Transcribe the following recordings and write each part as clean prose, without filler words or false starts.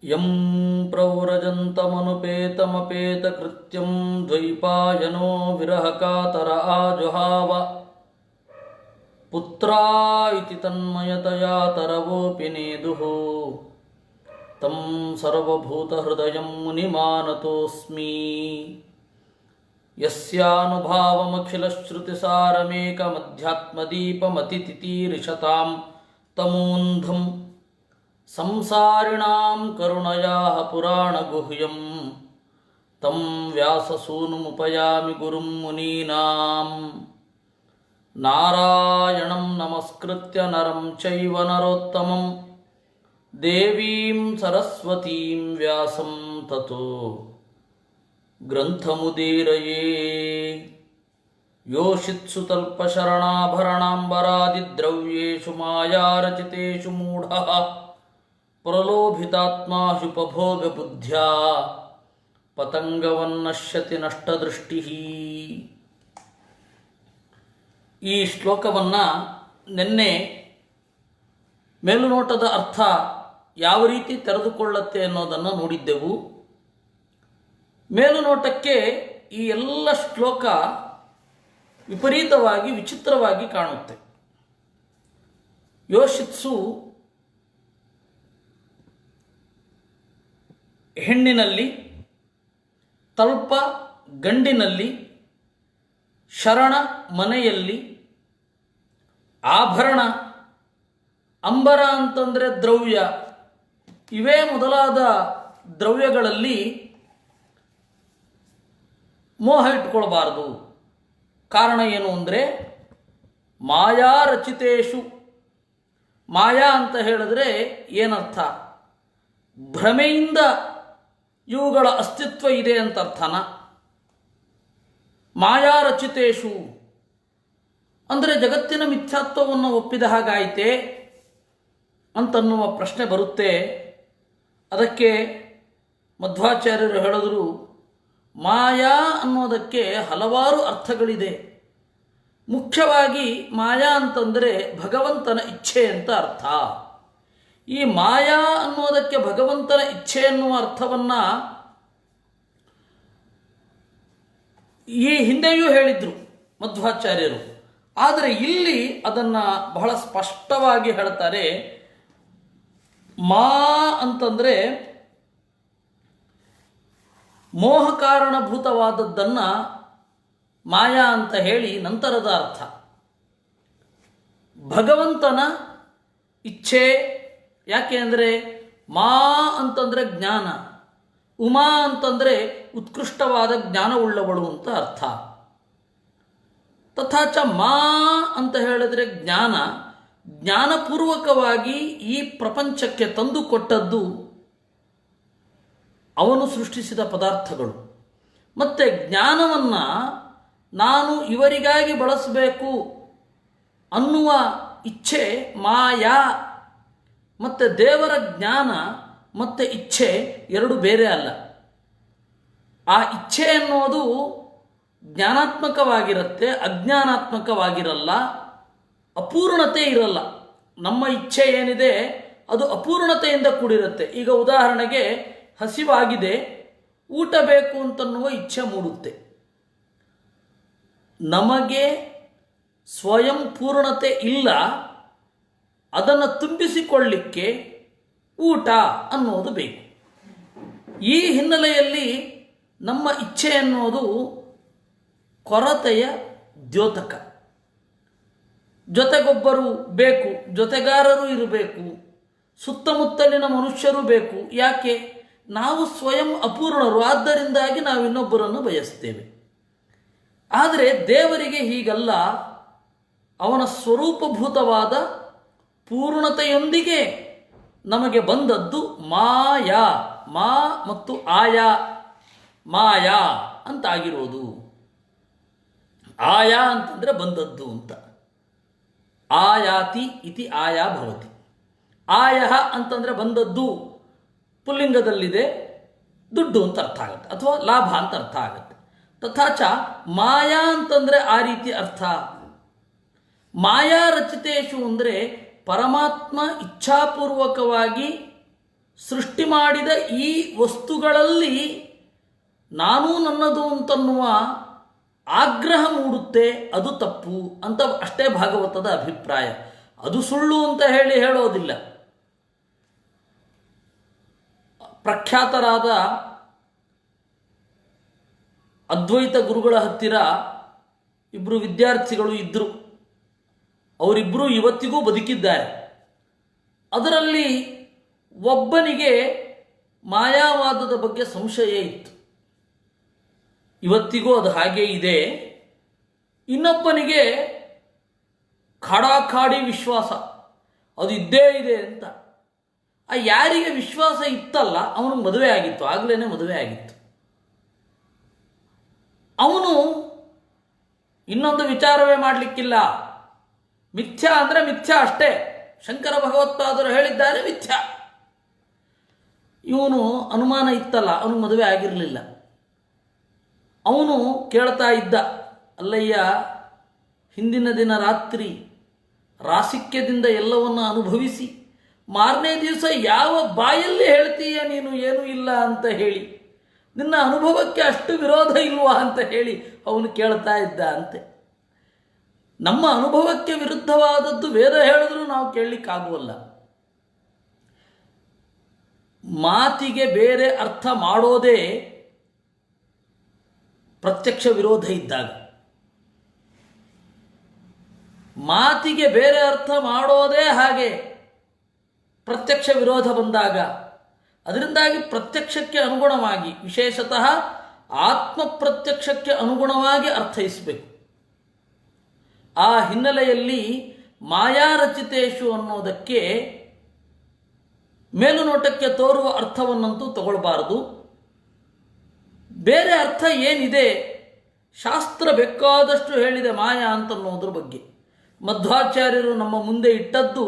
M ಪ್ರವ್ರಜಂತಮನುಪೇತಮಪೇತಕೃತ್ಯಂ ದ್ವೈಪಾಯನೋ ವಿರಹಕಾತರ ಆಜುಹಾವ ಪುತ್ರಾ ಇತಿ ತನ್ಮಯತಯಾ ತರವೋಪಿ ನೇದುಃ ತಂ ಸರ್ವಭೂತಹೃದಯಂ ಮುನಿಮಾನತೋಸ್ಮಿ ಯಸ್ಯಾನುಭಾವಮಖಿಲಶ್ರುತಿಸಾರಮೇಕಮಧ್ಯಾತ್ಮದೀಪಮತಿತಿತೀರಿಷತಾಂ ತಮೋಂಧಂ ಸಂಸಾರಿಣಾಂ ಕರುಣಯಾಃ ಪುರಾಣಗುಹ್ಯಂ ತಂ ವ್ಯಾಸಸೂನುಮುಪಯಾಮಿ ಗುರುಂ ಮುನೀನಾಂ ನಾರಾಯಣಂ ನಮಸ್ಕೃತ್ಯ ನರಂ ಚೈವ ನರೋತ್ತಮಂ ದೇವೀಂ ಸರಸ್ವತೀಂ ವ್ಯಾಸಂ ತತೋ ಗ್ರಂಥಮುದೀರಯೇ ಯೋಷಿತ್ಸು ತಲ್ಪಶರಣಾಭರಣಾಂಬರಾದಿದ್ರವ್ಯೇಷು ಮಾಯಾರಚಿತೇಷು ಮೂಢಃ ಪ್ರಲೋಭಿತಾತ್ಮಾಶುಪಭೋಗಬುದ್ಧ್ಯಾ ಪತಂಗವನ್ನಶ್ಯತಿ ನಷ್ಟದೃಷ್ಟಿಃ. ಈ ಶ್ಲೋಕವನ್ನು ನಿನ್ನೆ ಮೇಲುನೋಟದ ಅರ್ಥ ಯಾವ ರೀತಿ ತೆರೆದುಕೊಳ್ಳುತ್ತೆ ಅನ್ನೋದನ್ನು ನೋಡಿದ್ದೆವು. ಮೇಲುನೋಟಕ್ಕೆ ಈ ಎಲ್ಲ ಶ್ಲೋಕ ವಿಪರೀತವಾಗಿ ವಿಚಿತ್ರವಾಗಿ ಕಾಣುತ್ತೆ. ಯೋಷಿತ್ಸು ಹೆಣ್ಣಿನಲ್ಲಿ, ತಲ್ಪ ಗಂಡಿನಲ್ಲಿ, ಶರಣ ಮನೆಯಲ್ಲಿ, ಆಭರಣ, ಅಂಬರ ಅಂತಂದರೆ ದ್ರವ್ಯ, ಇವೇ ಮೊದಲಾದ ದ್ರವ್ಯಗಳಲ್ಲಿ ಮೋಹ ಇಟ್ಕೊಳ್ಬಾರ್ದು. ಕಾರಣ ಏನು ಅಂದರೆ ಮಾಯಾ ರಚಿತೇಶು. ಮಾಯಾ ಅಂತ ಹೇಳಿದ್ರೆ ಏನರ್ಥ? ಭ್ರಮೆಯಿಂದ ಇವುಗಳ ಅಸ್ತಿತ್ವ ಇದೆ ಅಂತ ಅರ್ಥನ? ಮಾಯಾ ರಚಿತೇಶು ಅಂದರೆ ಜಗತ್ತಿನ ಮಿಥ್ಯಾತ್ವವನ್ನು ಒಪ್ಪಿದ ಹಾಗಾಯಿತೆ ಅಂತನ್ನುವ ಪ್ರಶ್ನೆ ಬರುತ್ತೆ. ಅದಕ್ಕೆ ಮಧ್ವಾಚಾರ್ಯರು ಹೇಳಿದ್ರು, ಮಾಯಾ ಅನ್ನೋದಕ್ಕೆ ಹಲವಾರು ಅರ್ಥಗಳಿದೆ. ಮುಖ್ಯವಾಗಿ ಮಾಯಾ ಅಂತಂದರೆ ಭಗವಂತನ ಇಚ್ಛೆ ಅಂತ ಅರ್ಥ. ಈ ಮಾಯಾ ಅನ್ನೋದಕ್ಕೆ ಭಗವಂತನ ಇಚ್ಛೆ ಎನ್ನುವ ಅರ್ಥವನ್ನು ಈ ಹಿಂದೆಯೂ ಹೇಳಿದರು ಮಧ್ವಾಚಾರ್ಯರು. ಆದರೆ ಇಲ್ಲಿ ಅದನ್ನು ಬಹಳ ಸ್ಪಷ್ಟವಾಗಿ ಹೇಳ್ತಾರೆ. ಮಾ ಅಂತಂದರೆ ಮೋಹ ಕಾರಣಭೂತವಾದದ್ದನ್ನು ಮಾಯಾ ಅಂತ ಹೇಳಿ ನಂತರದ ಅರ್ಥ. ಭಗವಂತನ ಇಚ್ಛೆ. ಯಾಕೆ ಅಂದರೆ ಮಾ ಅಂತಂದರೆ ಜ್ಞಾನ, ಉಮಾ ಅಂತಂದರೆ ಉತ್ಕೃಷ್ಟವಾದ ಜ್ಞಾನವುಳ್ಳವಳು ಅಂತ ಅರ್ಥ. ತಥಾಚ ಮಾ ಅಂತ ಹೇಳಿದ್ರೆ ಜ್ಞಾನ, ಜ್ಞಾನಪೂರ್ವಕವಾಗಿ ಈ ಪ್ರಪಂಚಕ್ಕೆ ತಂದುಕೊಟ್ಟದ್ದು ಅವನು ಸೃಷ್ಟಿಸಿದ ಪದಾರ್ಥಗಳು. ಮತ್ತು ಜ್ಞಾನವನ್ನು ನಾನು ಇವರಿಗಾಗಿ ಬಳಸಬೇಕು ಅನ್ನುವ ಇಚ್ಛೆ ಮಾಯಾ. ಮತ್ತು ದೇವರ ಜ್ಞಾನ ಮತ್ತು ಇಚ್ಛೆ ಎರಡು ಬೇರೆ ಅಲ್ಲ. ಆ ಇಚ್ಛೆ ಅನ್ನೋದು ಜ್ಞಾನಾತ್ಮಕವಾಗಿರುತ್ತೆ, ಅಜ್ಞಾನಾತ್ಮಕವಾಗಿರಲ್ಲ, ಅಪೂರ್ಣತೆ ಇರಲ್ಲ. ನಮ್ಮ ಇಚ್ಛೆ ಏನಿದೆ ಅದು ಅಪೂರ್ಣತೆಯಿಂದ ಕೂಡಿರುತ್ತೆ. ಈಗ ಉದಾಹರಣೆಗೆ ಹಸಿವಾಗಿದೆ, ಊಟ ಬೇಕು ಅಂತನ್ನುವ ಇಚ್ಛೆ ಮೂಡುತ್ತೆ. ನಮಗೆ ಸ್ವಯಂ ಪೂರ್ಣತೆ ಇಲ್ಲ, ಅದನ್ನು ತುಂಬಿಸಿಕೊಳ್ಳಿಕ್ಕೆ ಊಟ ಅನ್ನೋದು ಬೇಕು. ಈ ಹಿನ್ನೆಲೆಯಲ್ಲಿ ನಮ್ಮ ಇಚ್ಛೆ ಅನ್ನೋದು ಕೊರತೆಯ ದ್ಯೋತಕ. ಜೊತೆಗೊಬ್ಬರು ಬೇಕು, ಜೊತೆಗಾರರು ಇರಬೇಕು, ಸುತ್ತಮುತ್ತಲಿನ ಮನುಷ್ಯರು ಬೇಕು. ಯಾಕೆ? ನಾವು ಸ್ವಯಂ ಅಪೂರ್ಣರು, ಆದ್ದರಿಂದಾಗಿ ನಾವು ಇನ್ನೊಬ್ಬರನ್ನು ಬಯಸ್ತೇವೆ. ಆದರೆ ದೇವರಿಗೆ ಹೀಗಲ್ಲ. ಅವನ ಸ್ವರೂಪಭೂತವಾದ ಪೂರ್ಣತೆಯೊಂದಿಗೆ ನಮಗೆ ಬಂದದ್ದು ಮಾಯಾ. ಮಾ ಮತ್ತು ಆಯಾ, ಮಾಯಾ ಅಂತಾಗಿರೋದು. ಆಯಾ ಅಂತಂದರೆ ಬಂದದ್ದು ಅಂತ. ಆಯಾತಿ ಇತಿ ಆಯಾ ಭವತಿ. ಆಯಃ ಅಂತಂದರೆ ಬಂದದ್ದು, ಪುಲ್ಲಿಂಗದಲ್ಲಿದೆ, ದುಡ್ಡು ಅಂತ ಅರ್ಥ ಆಗುತ್ತೆ, ಅಥವಾ ಲಾಭ ಅಂತ ಅರ್ಥ ಆಗುತ್ತೆ. ತಥಾಚ ಮಾಯಾ ಅಂತಂದರೆ ಆ ರೀತಿ ಅರ್ಥ. ಮಾಯಾ ರಚಿತೇಶು ಅಂದರೆ ಪರಮಾತ್ಮ ಇಚ್ಛಾಪೂರ್ವಕವಾಗಿ ಸೃಷ್ಟಿ ಮಾಡಿದ ಈ ವಸ್ತುಗಳಲ್ಲಿ ನಾನೂ ನನ್ನದು ಅಂತನ್ನುವ ಆಗ್ರಹ ಮೂಡುತ್ತೆ, ಅದು ತಪ್ಪು ಅಂತ ಅಷ್ಟೇ ಭಾಗವತದ ಅಭಿಪ್ರಾಯ. ಅದು ಸುಳ್ಳು ಅಂತ ಹೇಳೋದಿಲ್ಲ. ಪ್ರಖ್ಯಾತರಾದ ಅದ್ವೈತ ಗುರುಗಳ ಹತ್ತಿರ ಇಬ್ಬರು ವಿದ್ಯಾರ್ಥಿಗಳು ಇದ್ದರು. ಅವರಿಬ್ಬರು ಇವತ್ತಿಗೂ ಬದುಕಿದ್ದಾರೆ. ಅದರಲ್ಲಿ ಒಬ್ಬನಿಗೆ ಮಾಯಾವಾದದ ಬಗ್ಗೆ ಸಂಶಯ ಇತ್ತು. ಇವತ್ತಿಗೂ ಅದು ಹಾಗೇ ಇದೆ. ಇನ್ನೊಬ್ಬನಿಗೆ ಖಾಡಾಖಾಡಿ ವಿಶ್ವಾಸ, ಅದು ಇದ್ದೇ ಇದೆ ಅಂತ. ಆ ಯಾರಿಗೆ ವಿಶ್ವಾಸ ಇತ್ತಲ್ಲ ಅವನಿಗೆ ಮದುವೆ ಆಗಿತ್ತು, ಆಗಲೇ ಮದುವೆ ಆಗಿತ್ತು. ಅವನು ಇನ್ನೊಂದು ವಿಚಾರವೇ ಮಾಡಲಿಕ್ಕಿಲ್ಲ, ಮಿಥ್ಯಾ ಅಂದರೆ ಮಿಥ್ಯಾ ಅಷ್ಟೇ, ಶಂಕರ ಭಗವತ್ಪಾದರು ಹೇಳಿದ್ದಾರೆ ಮಿಥ್ಯಾ. ಇವನು ಅನುಮಾನ ಇತ್ತಲ್ಲ, ಅವನಿಗೆ ಮದುವೆ ಆಗಿರಲಿಲ್ಲ. ಅವನು ಕೇಳ್ತಾ ಇದ್ದ, ಅಲ್ಲಯ್ಯ, ಹಿಂದಿನ ದಿನ ರಾತ್ರಿ ರಾಸಿಕ್ಯದಿಂದ ಎಲ್ಲವನ್ನು ಅನುಭವಿಸಿ ಮಾರನೇ ದಿವಸ ಯಾವ ಬಾಯಲ್ಲಿ ಹೇಳ್ತೀಯ ನೀನು ಏನೂ ಇಲ್ಲ ಅಂತ ಹೇಳಿ, ನಿನ್ನ ಅನುಭವಕ್ಕೆ ಅಷ್ಟು ವಿರೋಧ ಇಲ್ವಾ ಅಂತ ಹೇಳಿ ಅವನು ಕೇಳ್ತಾ ಇದ್ದ ಅಂತೆ. ನಮ್ಮ ಅನುಭವಕ್ಕೆ ವಿರುದ್ಧವಾದದ್ದು ವೇದ ಹೇಳಿದ್ರೂ ನಾವು ಕೇಳಲಿಕ್ಕಾಗುವಲ್ಲ. ಮಾತಿಗೆ ಬೇರೆ ಅರ್ಥ ಮಾಡೋದೇ ಪ್ರತ್ಯಕ್ಷ ವಿರೋಧ ಇದ್ದಾಗ, ಮಾತಿಗೆ ಬೇರೆ ಅರ್ಥ ಮಾಡೋದೇ ಹಾಗೆ ಪ್ರತ್ಯಕ್ಷ ವಿರೋಧ ಬಂದಾಗ, ಅದರಿಂದಾಗಿ ಪ್ರತ್ಯಕ್ಷಕ್ಕೆ ಅನುಗುಣವಾಗಿ, ವಿಶೇಷತಃ ಆತ್ಮ ಪ್ರತ್ಯಕ್ಷಕ್ಕೆ ಅನುಗುಣವಾಗಿ ಅರ್ಥೈಸಬೇಕು. ಆ ಹಿನ್ನೆಲೆಯಲ್ಲಿ ಮಾಯಾರಚಿತೇಶು ಅನ್ನೋದಕ್ಕೆ ಮೇಲುನೋಟಕ್ಕೆ ತೋರುವ ಅರ್ಥವನ್ನಂತೂ ತಗೊಳ್ಬಾರದು. ಬೇರೆ ಅರ್ಥ ಏನಿದೆ, ಶಾಸ್ತ್ರ ಬೇಕಾದಷ್ಟು ಹೇಳಿದೆ ಮಾಯಾ ಅಂತನ್ನೋದ್ರ ಬಗ್ಗೆ. ಮಧ್ವಾಚಾರ್ಯರು ನಮ್ಮ ಮುಂದೆ ಇಟ್ಟದ್ದು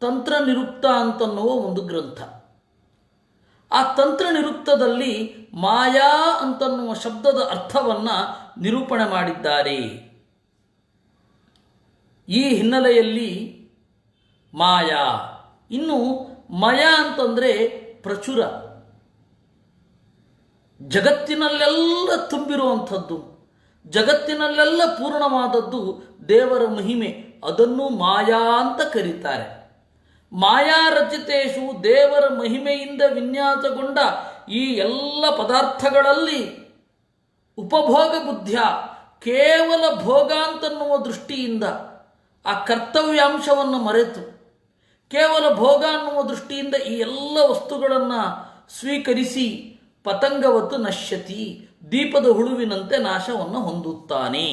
ತಂತ್ರ ನಿರುಕ್ತ ಅಂತನ್ನುವ ಒಂದು ಗ್ರಂಥ. ಆ ತಂತ್ರ ನಿರುಕ್ತದಲ್ಲಿ ಮಾಯಾ ಅಂತನ್ನುವ ಶಬ್ದದ ಅರ್ಥವನ್ನು ನಿರೂಪಣೆ ಮಾಡಿದ್ದಾರೆ. ಈ ಹಿನ್ನೆಲೆಯಲ್ಲಿ ಮಾಯಾ, ಇನ್ನು ಮಯ ಅಂತಂದರೆ ಪ್ರಚುರ, ಜಗತ್ತಿನಲ್ಲೆಲ್ಲ ತುಂಬಿರುವಂಥದ್ದು, ಜಗತ್ತಿನಲ್ಲೆಲ್ಲ ಪೂರ್ಣವಾದದ್ದು ದೇವರ ಮಹಿಮೆ, ಅದನ್ನು ಮಾಯಾ ಅಂತ ಕರೀತಾರೆ. ಮಾಯಾರಚಿತೇಶು, ದೇವರ ಮಹಿಮೆಯಿಂದ ವಿನ್ಯಾಸಗೊಂಡ ಈ ಎಲ್ಲ ಪದಾರ್ಥಗಳಲ್ಲಿ ಉಪಭೋಗ ಬುದ್ಧಿಯ, ಕೇವಲ ಭೋಗ ಅಂತನ್ನುವ ದೃಷ್ಟಿಯಿಂದ ಆ ಕರ್ತವ್ಯಾಂಶವನ್ನು ಮರೆತು ಕೇವಲ ಭೋಗ ಅನ್ನುವ ದೃಷ್ಟಿಯಿಂದ ಈ ಎಲ್ಲ ವಸ್ತುಗಳನ್ನು ಸ್ವೀಕರಿಸಿ ಪತಂಗವತ್ತು ನಶ್ಯತಿ, ದೀಪದ ಹುಳುವಿನಂತೆ ನಾಶವನ್ನು ಹೊಂದುತ್ತಾನೆ.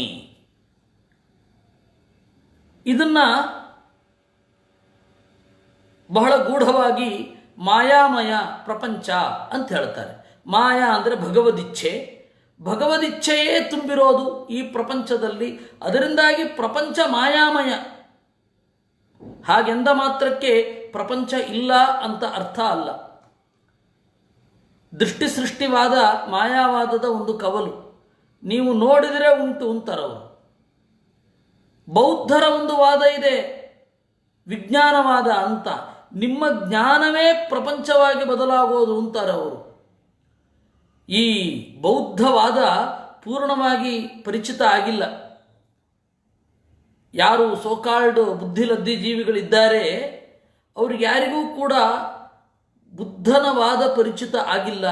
ಇದನ್ನು ಬಹಳ ಗೂಢವಾಗಿ ಮಾಯಾಮಯ ಪ್ರಪಂಚ ಅಂತ ಹೇಳ್ತಾರೆ. ಮಾಯಾ ಅಂದರೆ ಭಗವದಿಚ್ಛೆ, ಭಗವದಿಚ್ಛೆಯೇ ತುಂಬಿರೋದು ಈ ಪ್ರಪಂಚದಲ್ಲಿ. ಅದರಿಂದಾಗಿ ಪ್ರಪಂಚ ಮಾಯಾಮಯ. ಹಾಗೆಂದ ಮಾತ್ರಕ್ಕೆ ಪ್ರಪಂಚ ಇಲ್ಲ ಅಂತ ಅರ್ಥ ಅಲ್ಲ. ದೃಷ್ಟಿ ಸೃಷ್ಟಿವಾದ ಮಾಯಾವಾದದ ಒಂದು ಕವಲು. ನೀವು ನೋಡಿದರೆ ಉಂಟು ಅಂತಾರವರು. ಬೌದ್ಧರ ಒಂದು ವಾದ ಇದೆ, ವಿಜ್ಞಾನವಾದ ಅಂತ. ನಿಮ್ಮ ಜ್ಞಾನವೇ ಪ್ರಪಂಚವಾಗಿ ಬದಲಾಗೋದು ಅಂತಾರೆ ಅವರು. ಈ ಬೌದ್ಧವಾದ ಪೂರ್ಣವಾಗಿ ಪರಿಚಿತ ಆಗಿಲ್ಲ. ಯಾರು ಸೋಕಾಲ್ಡ್ ಬುದ್ಧಿಲದ್ದಿ ಜೀವಿಗಳಿದ್ದಾರೆ ಅವ್ರಿಗೆ ಯಾರಿಗೂ ಕೂಡ ಬುದ್ಧನ ವಾದ ಪರಿಚಿತ ಆಗಿಲ್ಲ.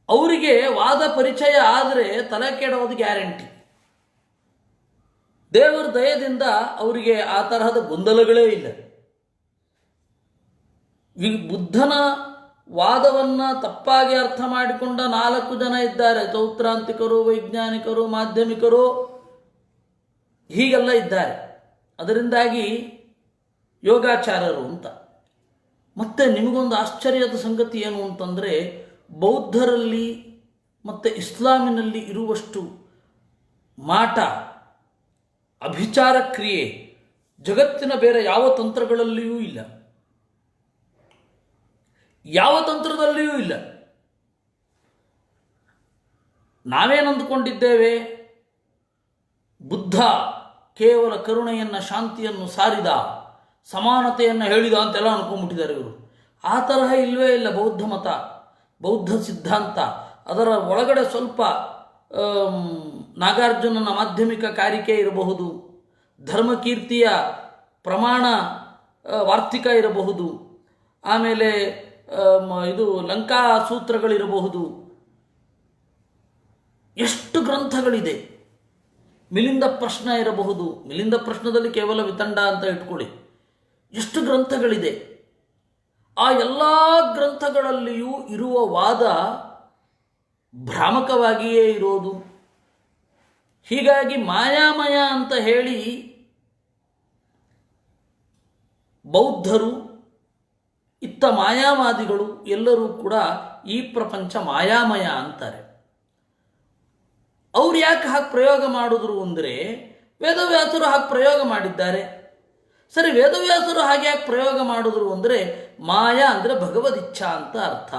ಅವರಿಗೆ ವಾದ ಪರಿಚಯ ಆದರೆ ತಲೆ ಕೆಡೋದು ಗ್ಯಾರಂಟಿ. ದೇವರ ದಯದಿಂದ ಅವರಿಗೆ ಆ ತರಹದ ಗೊಂದಲಗಳೇ ಇಲ್ಲ. ಬುದ್ಧನ ವಾದವನ್ನು ತಪ್ಪಾಗಿ ಅರ್ಥ ಮಾಡಿಕೊಂಡ 4 ಜನ ಇದ್ದಾರೆ. ಚೌತ್ರಾಂತಿಕರು, ವೈಜ್ಞಾನಿಕರು, ಮಾಧ್ಯಮಿಕರು, ಹೀಗೆಲ್ಲ ಇದ್ದಾರೆ. ಅದರಿಂದಾಗಿ ಯೋಗಾಚಾರ್ಯರು ಅಂತ. ಮತ್ತೆ ನಿಮಗೊಂದು ಆಶ್ಚರ್ಯದ ಸಂಗತಿ ಏನು ಅಂತಂದರೆ, ಬೌದ್ಧರಲ್ಲಿ ಮತ್ತು ಇಸ್ಲಾಮಿನಲ್ಲಿ ಇರುವಷ್ಟು ಮಾಟ, ಅಭಿಚಾರ ಕ್ರಿಯೆ ಜಗತ್ತಿನ ಬೇರೆ ಯಾವ ತಂತ್ರಗಳಲ್ಲಿಯೂ ಇಲ್ಲ, ಯಾವ ತಂತ್ರದಲ್ಲಿಯೂ ಇಲ್ಲ. ನಾವೇನಂದುಕೊಂಡಿದ್ದೇವೆ, ಬುದ್ಧ ಕೇವಲ ಕರುಣೆಯನ್ನು, ಶಾಂತಿಯನ್ನು ಸಾರಿದ, ಸಮಾನತೆಯನ್ನು ಹೇಳಿದ ಅಂತೆಲ್ಲ ಅನ್ಕೊಂಡ್ಬಿಟ್ಟಿದ್ದಾರೆ ಇವರು. ಆ ತರಹ ಇಲ್ಲವೇ ಇಲ್ಲ ಬೌದ್ಧ ಮತ, ಬೌದ್ಧ ಸಿದ್ಧಾಂತ. ಅದರ ಒಳಗಡೆ ಸ್ವಲ್ಪ ನಾಗಾರ್ಜುನನ ಮಾಧ್ಯಮಿಕ ಕಾರಿಕೆ ಇರಬಹುದು, ಧರ್ಮಕೀರ್ತಿಯ ಪ್ರಮಾಣ ವಾರ್ತಿಕ ಇರಬಹುದು, ಆಮೇಲೆ ಇದು ಲಂಕಾ ಸೂತ್ರಗಳಿರಬಹುದು. ಎಷ್ಟು ಗ್ರಂಥಗಳಿದೆ. ಮಿಲಿಂದ ಪ್ರಶ್ನ ಇರಬಹುದು, ಮಿಲಿಂದ ಪ್ರಶ್ನದಲ್ಲಿ ಕೇವಲ ವಿತಂಡ ಅಂತ ಇಟ್ಕೊಳ್ಳಿ. ಎಷ್ಟು ಗ್ರಂಥಗಳಿದೆ. ಆ ಎಲ್ಲ ಗ್ರಂಥಗಳಲ್ಲಿಯೂ ಇರುವ ವಾದ ಭ್ರಾಮಕವಾಗಿಯೇ ಇರೋದು. ಹೀಗಾಗಿ ಮಾಯಾಮಯ ಅಂತ ಹೇಳಿ ಬೌದ್ಧರು, ಇತ್ತ ಮಾಯಾವಾದಿಗಳು ಎಲ್ಲರೂ ಕೂಡ ಈ ಪ್ರಪಂಚ ಮಾಯಾಮಯ ಅಂತಾರೆ. ಅವ್ರು ಯಾಕೆ ಹಾಗೆ ಪ್ರಯೋಗ ಮಾಡಿದ್ರು ಅಂದರೆ, ವೇದವ್ಯಾಸರು ಹಾಗೆ ಪ್ರಯೋಗ ಮಾಡಿದ್ದಾರೆ. ಸರಿ, ವೇದವ್ಯಾಸರು ಹಾಗೆ ಯಾಕೆ ಪ್ರಯೋಗ ಮಾಡಿದ್ರು ಅಂದರೆ, ಮಾಯಾ ಅಂದರೆ ಭಗವದಿಚ್ಛಾ ಅಂತ ಅರ್ಥ.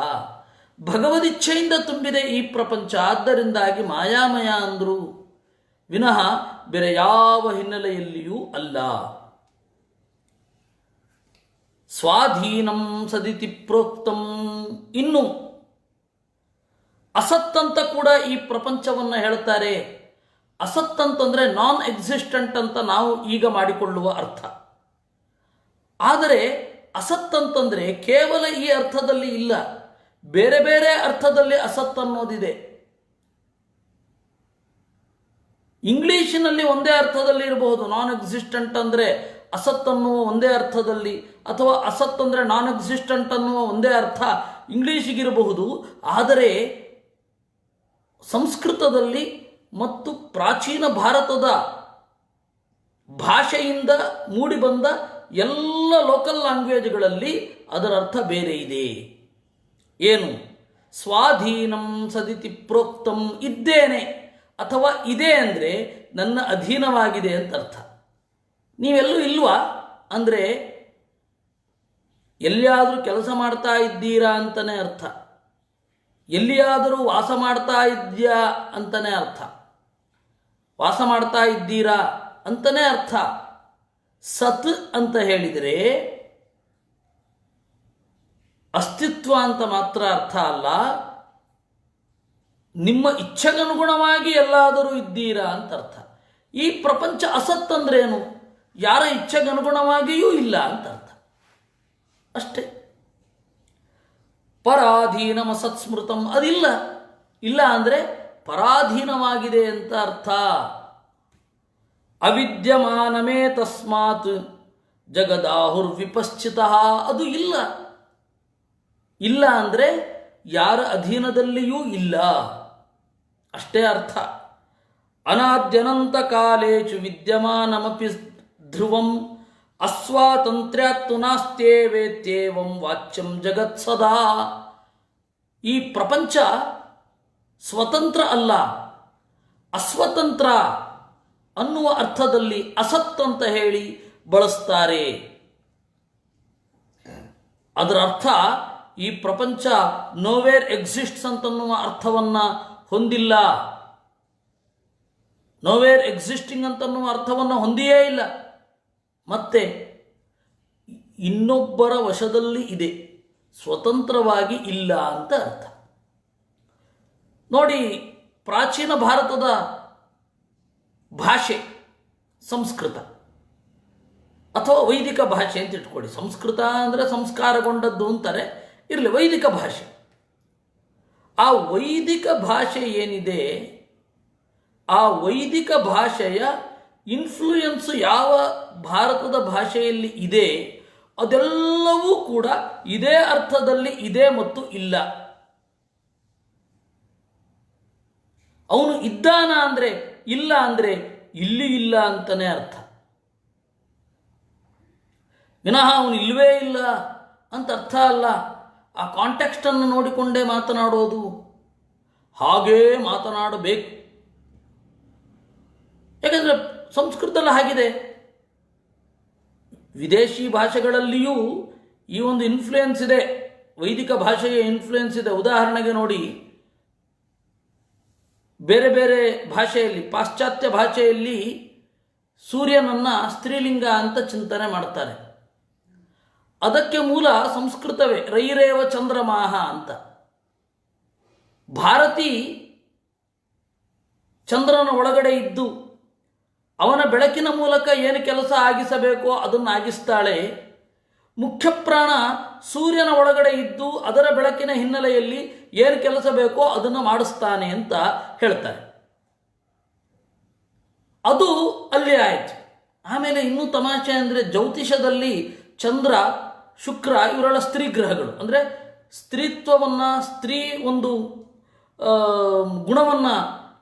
ಭಗವದಿಚ್ಛೆಯಿಂದ ತುಂಬಿದೆ ಈ ಪ್ರಪಂಚ, ಆದ್ದರಿಂದಾಗಿ ಮಾಯಾಮಯ ಅಂದರು, ವಿನಃ ಬೇರೆ ಯಾವ ಹಿನ್ನೆಲೆಯಲ್ಲಿಯೂ ಅಲ್ಲ. ಸ್ವಾಧೀನಂ ಸದಿತಿ ಪ್ರೋಕ್ತಂ. ಇನ್ನು ಅಸತ್ತಂತ ಕೂಡ ಈ ಪ್ರಪಂಚವನ್ನು ಹೇಳ್ತಾರೆ. ಅಸತ್ತಂತಂದರೆ ನಾನ್ ಎಕ್ಸಿಸ್ಟೆಂಟ್ ಅಂತ ನಾವು ಈಗ ಮಾಡಿಕೊಳ್ಳುವ ಅರ್ಥ. ಆದರೆ ಅಸತ್ತಂತಂದರೆ ಕೇವಲ ಈ ಅರ್ಥದಲ್ಲಿ ಇಲ್ಲ, ಬೇರೆ ಬೇರೆ ಅರ್ಥದಲ್ಲಿ ಅಸತ್ ಅನ್ನೋದಿದೆ. ಇಂಗ್ಲಿಷಿನಲ್ಲಿ ಒಂದೇ ಅರ್ಥದಲ್ಲಿ ಇರಬಹುದು. ನಾನ್ ಎಕ್ಸಿಸ್ಟೆಂಟ್ ಅಂದರೆ ಅಸತ್ ಅನ್ನುವ ಒಂದೇ ಅರ್ಥದಲ್ಲಿ, ಅಥವಾ ಅಸತ್ ಅಂದರೆ ನಾನ್ ಎಕ್ಸಿಸ್ಟೆಂಟ್ ಅನ್ನುವ ಒಂದೇ ಅರ್ಥ ಇಂಗ್ಲಿಷಿಗಿರಬಹುದು. ಆದರೆ ಸಂಸ್ಕೃತದಲ್ಲಿ ಮತ್ತು ಪ್ರಾಚೀನ ಭಾರತದ ಭಾಷೆಯಿಂದ ಮೂಡಿಬಂದ ಎಲ್ಲ ಲೋಕಲ್ ಲ್ಯಾಂಗ್ವೇಜ್ಗಳಲ್ಲಿ ಅದರ ಅರ್ಥ ಬೇರೆ ಇದೆ. ಏನು? ಸ್ವಾಧೀನಂ ಸದಿತಿ ಪ್ರೋಕ್ತಂ. ಇದ್ದೇನೆ ಅಥವಾ ಇದೆ ಅಂದರೆ ನನ್ನ ಅಧೀನವಾಗಿದೆ ಅಂತ ಅರ್ಥ. ನೀವೆಲ್ಲೂ ಇಲ್ವಾ ಅಂದರೆ ಎಲ್ಲಿಯಾದರೂ ಕೆಲಸ ಮಾಡ್ತಾ ಇದ್ದೀರಾ ಅಂತಲೇ ಅರ್ಥ, ಎಲ್ಲಿಯಾದರೂ ವಾಸ ಮಾಡ್ತಾ ಇದೆಯಾ ಅಂತಲೇ ಅರ್ಥ, ವಾಸ ಮಾಡ್ತಾ ಇದ್ದೀರಾ ಅಂತಲೇ ಅರ್ಥ. ಸತ್ ಅಂತ ಹೇಳಿದರೆ ಅಸ್ತಿತ್ವ ಅಂತ ಮಾತ್ರ ಅರ್ಥ ಅಲ್ಲ, ನಿಮ್ಮ ಇಚ್ಛೆಗನುಗುಣವಾಗಿ ಎಲ್ಲಾದರೂ ಇದ್ದೀರಾ ಅಂತ ಅರ್ಥ. ಈ ಪ್ರಪಂಚ ಅಸತ್ ಅಂದ್ರೇನು? ಯಾರ ಇಚ್ಛೆಗನುಗುಣವಾಗಿಯೂ ಇಲ್ಲ ಅಂತ ಅರ್ಥ ಅಷ್ಟೇ. ಪರಾಧೀನಮಸತ್ ಸ್ಮೃತಂ, ಅದಿಲ್ಲ. ಇಲ್ಲ ಅಂದರೆ ಪರಾಧೀನವಾಗಿದೆ ಅಂತ ಅರ್ಥ. ಅವಿದ್ಯಮಾನಮೇ ತಸ್ಮಾತ್ ಜಗದಾಹುರ್ವಿಪಶ್ಚಿತಃ, ಅದು ಇಲ್ಲ. ಇಲ್ಲ ಅಂದರೆ ಯಾರ ಅಧೀನದಲ್ಲಿಯೂ ಇಲ್ಲ ಅಷ್ಟೇ ಅರ್ಥ. ಅನಾದ್ಯನಂತ ಕಾಲೇಚು ವಿದ್ಯಮಾನಮಪಿ ಧ್ರುವಂ ಅಸ್ವಾತಂತ್ರ್ಯಾತ್ತು ನಾಸ್ತ್ಯೇವೇತ್ಯೇವಂ ವಾಚ್ಯಂ ಜಗತ್ ಸದಾ. ಈ ಪ್ರಪಂಚ ಸ್ವತಂತ್ರ ಅಲ್ಲ, ಅಸ್ವತಂತ್ರ ಅನ್ನುವ ಅರ್ಥದಲ್ಲಿ ಅಸತ್ ಅಂತ ಹೇಳಿ ಬಳಸ್ತಾರೆ. ಅದರ ಅರ್ಥ ಈ ಪ್ರಪಂಚ ನೋವೇರ್ ಎಕ್ಸಿಸ್ಟ್ಸ್ ಅಂತನ್ನುವ ಅರ್ಥವನ್ನು ಹೊಂದಿಲ್ಲ, ನೋವೇರ್ ಎಕ್ಸಿಸ್ಟಿಂಗ್ ಅಂತನ್ನುವ ಅರ್ಥವನ್ನು ಹೊಂದಿಯೇ ಇಲ್ಲ. ಮತ್ತೆ ಇನ್ನೊಬ್ಬರ ವಶದಲ್ಲಿ ಇದೆ, ಸ್ವತಂತ್ರವಾಗಿ ಇಲ್ಲ ಅಂತ ಅರ್ಥ. ನೋಡಿ, ಪ್ರಾಚೀನ ಭಾರತದ ಭಾಷೆ ಸಂಸ್ಕೃತ ಅಥವಾ ವೈದಿಕ ಭಾಷೆ ಅಂತ ಇಟ್ಕೊಳ್ಳಿ. ಸಂಸ್ಕೃತ ಅಂದರೆ ಸಂಸ್ಕಾರಗೊಂಡದ್ದು ಅಂತಾರೆ, ಇರಲಿ, ವೈದಿಕ ಭಾಷೆ. ಆ ವೈದಿಕ ಭಾಷೆ ಏನಿದೆ, ಆ ವೈದಿಕ ಭಾಷೆಯ ಇನ್ಫ್ಲೂಯೆನ್ಸ್ ಯಾವ ಭಾರತದ ಭಾಷೆಯಲ್ಲಿ ಇದೆ ಅದೆಲ್ಲವೂ ಕೂಡ ಇದೇ ಅರ್ಥದಲ್ಲಿ ಇದೆ ಮತ್ತು ಇಲ್ಲ. ಅವನು ಇದ್ದಾನ ಅಂದರೆ ಇಲ್ಲ ಅಂದರೆ ಇಲ್ಲಿ ಇಲ್ಲ ಅಂತಲೇ ಅರ್ಥ, ವಿನಃ ಅವನು ಇಲ್ಲವೇ ಇಲ್ಲ ಅಂತ ಅರ್ಥ ಅಲ್ಲ. ಆ ಕಾಂಟೆಕ್ಸ್ಟನ್ನು ನೋಡಿಕೊಂಡೇ ಮಾತನಾಡೋದು, ಹಾಗೇ ಮಾತನಾಡಬೇಕು. ಯಾಕಂದರೆ ಸಂಸ್ಕೃತದಲ್ಲಿ ಹಾಗಿದೆ. ವಿದೇಶಿ ಭಾಷೆಗಳಲ್ಲಿಯೂ ಈ ಒಂದು ಇನ್ಫ್ಲೂಯೆನ್ಸ್ ಇದೆ, ವೈದಿಕ ಭಾಷೆಯ ಇನ್ಫ್ಲೂಯೆನ್ಸ್ ಇದೆ. ಉದಾಹರಣೆಗೆ ನೋಡಿ, ಬೇರೆ ಬೇರೆ ಭಾಷೆಯಲ್ಲಿ, ಪಾಶ್ಚಾತ್ಯ ಭಾಷೆಯಲ್ಲಿ ಸೂರ್ಯನನ್ನು ಸ್ತ್ರೀಲಿಂಗ ಅಂತ ಚಿಂತನೆ ಮಾಡ್ತಾರೆ. ಅದಕ್ಕೆ ಮೂಲ ಸಂಸ್ಕೃತವೇ, ರೈರೇವ ಚಂದ್ರಮಾಹ ಅಂತ. ಭಾರತಿ ಚಂದ್ರನ ಒಳಗಡೆ ಇದ್ದು ಅವನ ಬೆಳಕಿನ ಮೂಲಕ ಏನು ಕೆಲಸ ಆಗಿಸಬೇಕೋ ಅದನ್ನು ಆಗಿಸ್ತಾಳೆ. ಮುಖ್ಯ ಪ್ರಾಣ ಸೂರ್ಯನ ಒಳಗಡೆ ಇದ್ದು ಅದರ ಬೆಳಕಿನ ಹಿನ್ನೆಲೆಯಲ್ಲಿ ಏನು ಕೆಲಸ ಬೇಕೋ ಅದನ್ನು ಮಾಡಿಸ್ತಾನೆ ಅಂತ ಹೇಳ್ತಾರೆ. ಅದು ಅಲ್ಲಿ ಆಯಿತು. ಆಮೇಲೆ ಇನ್ನೂ ತಮಾಷೆ ಅಂದರೆ ಜ್ಯೋತಿಷದಲ್ಲಿ ಚಂದ್ರ, ಶುಕ್ರ ಇವರೆಲ್ಲ ಸ್ತ್ರೀ ಗ್ರಹಗಳು. ಅಂದರೆ ಸ್ತ್ರೀತ್ವವನ್ನು, ಸ್ತ್ರೀ ಒಂದು ಗುಣವನ್ನು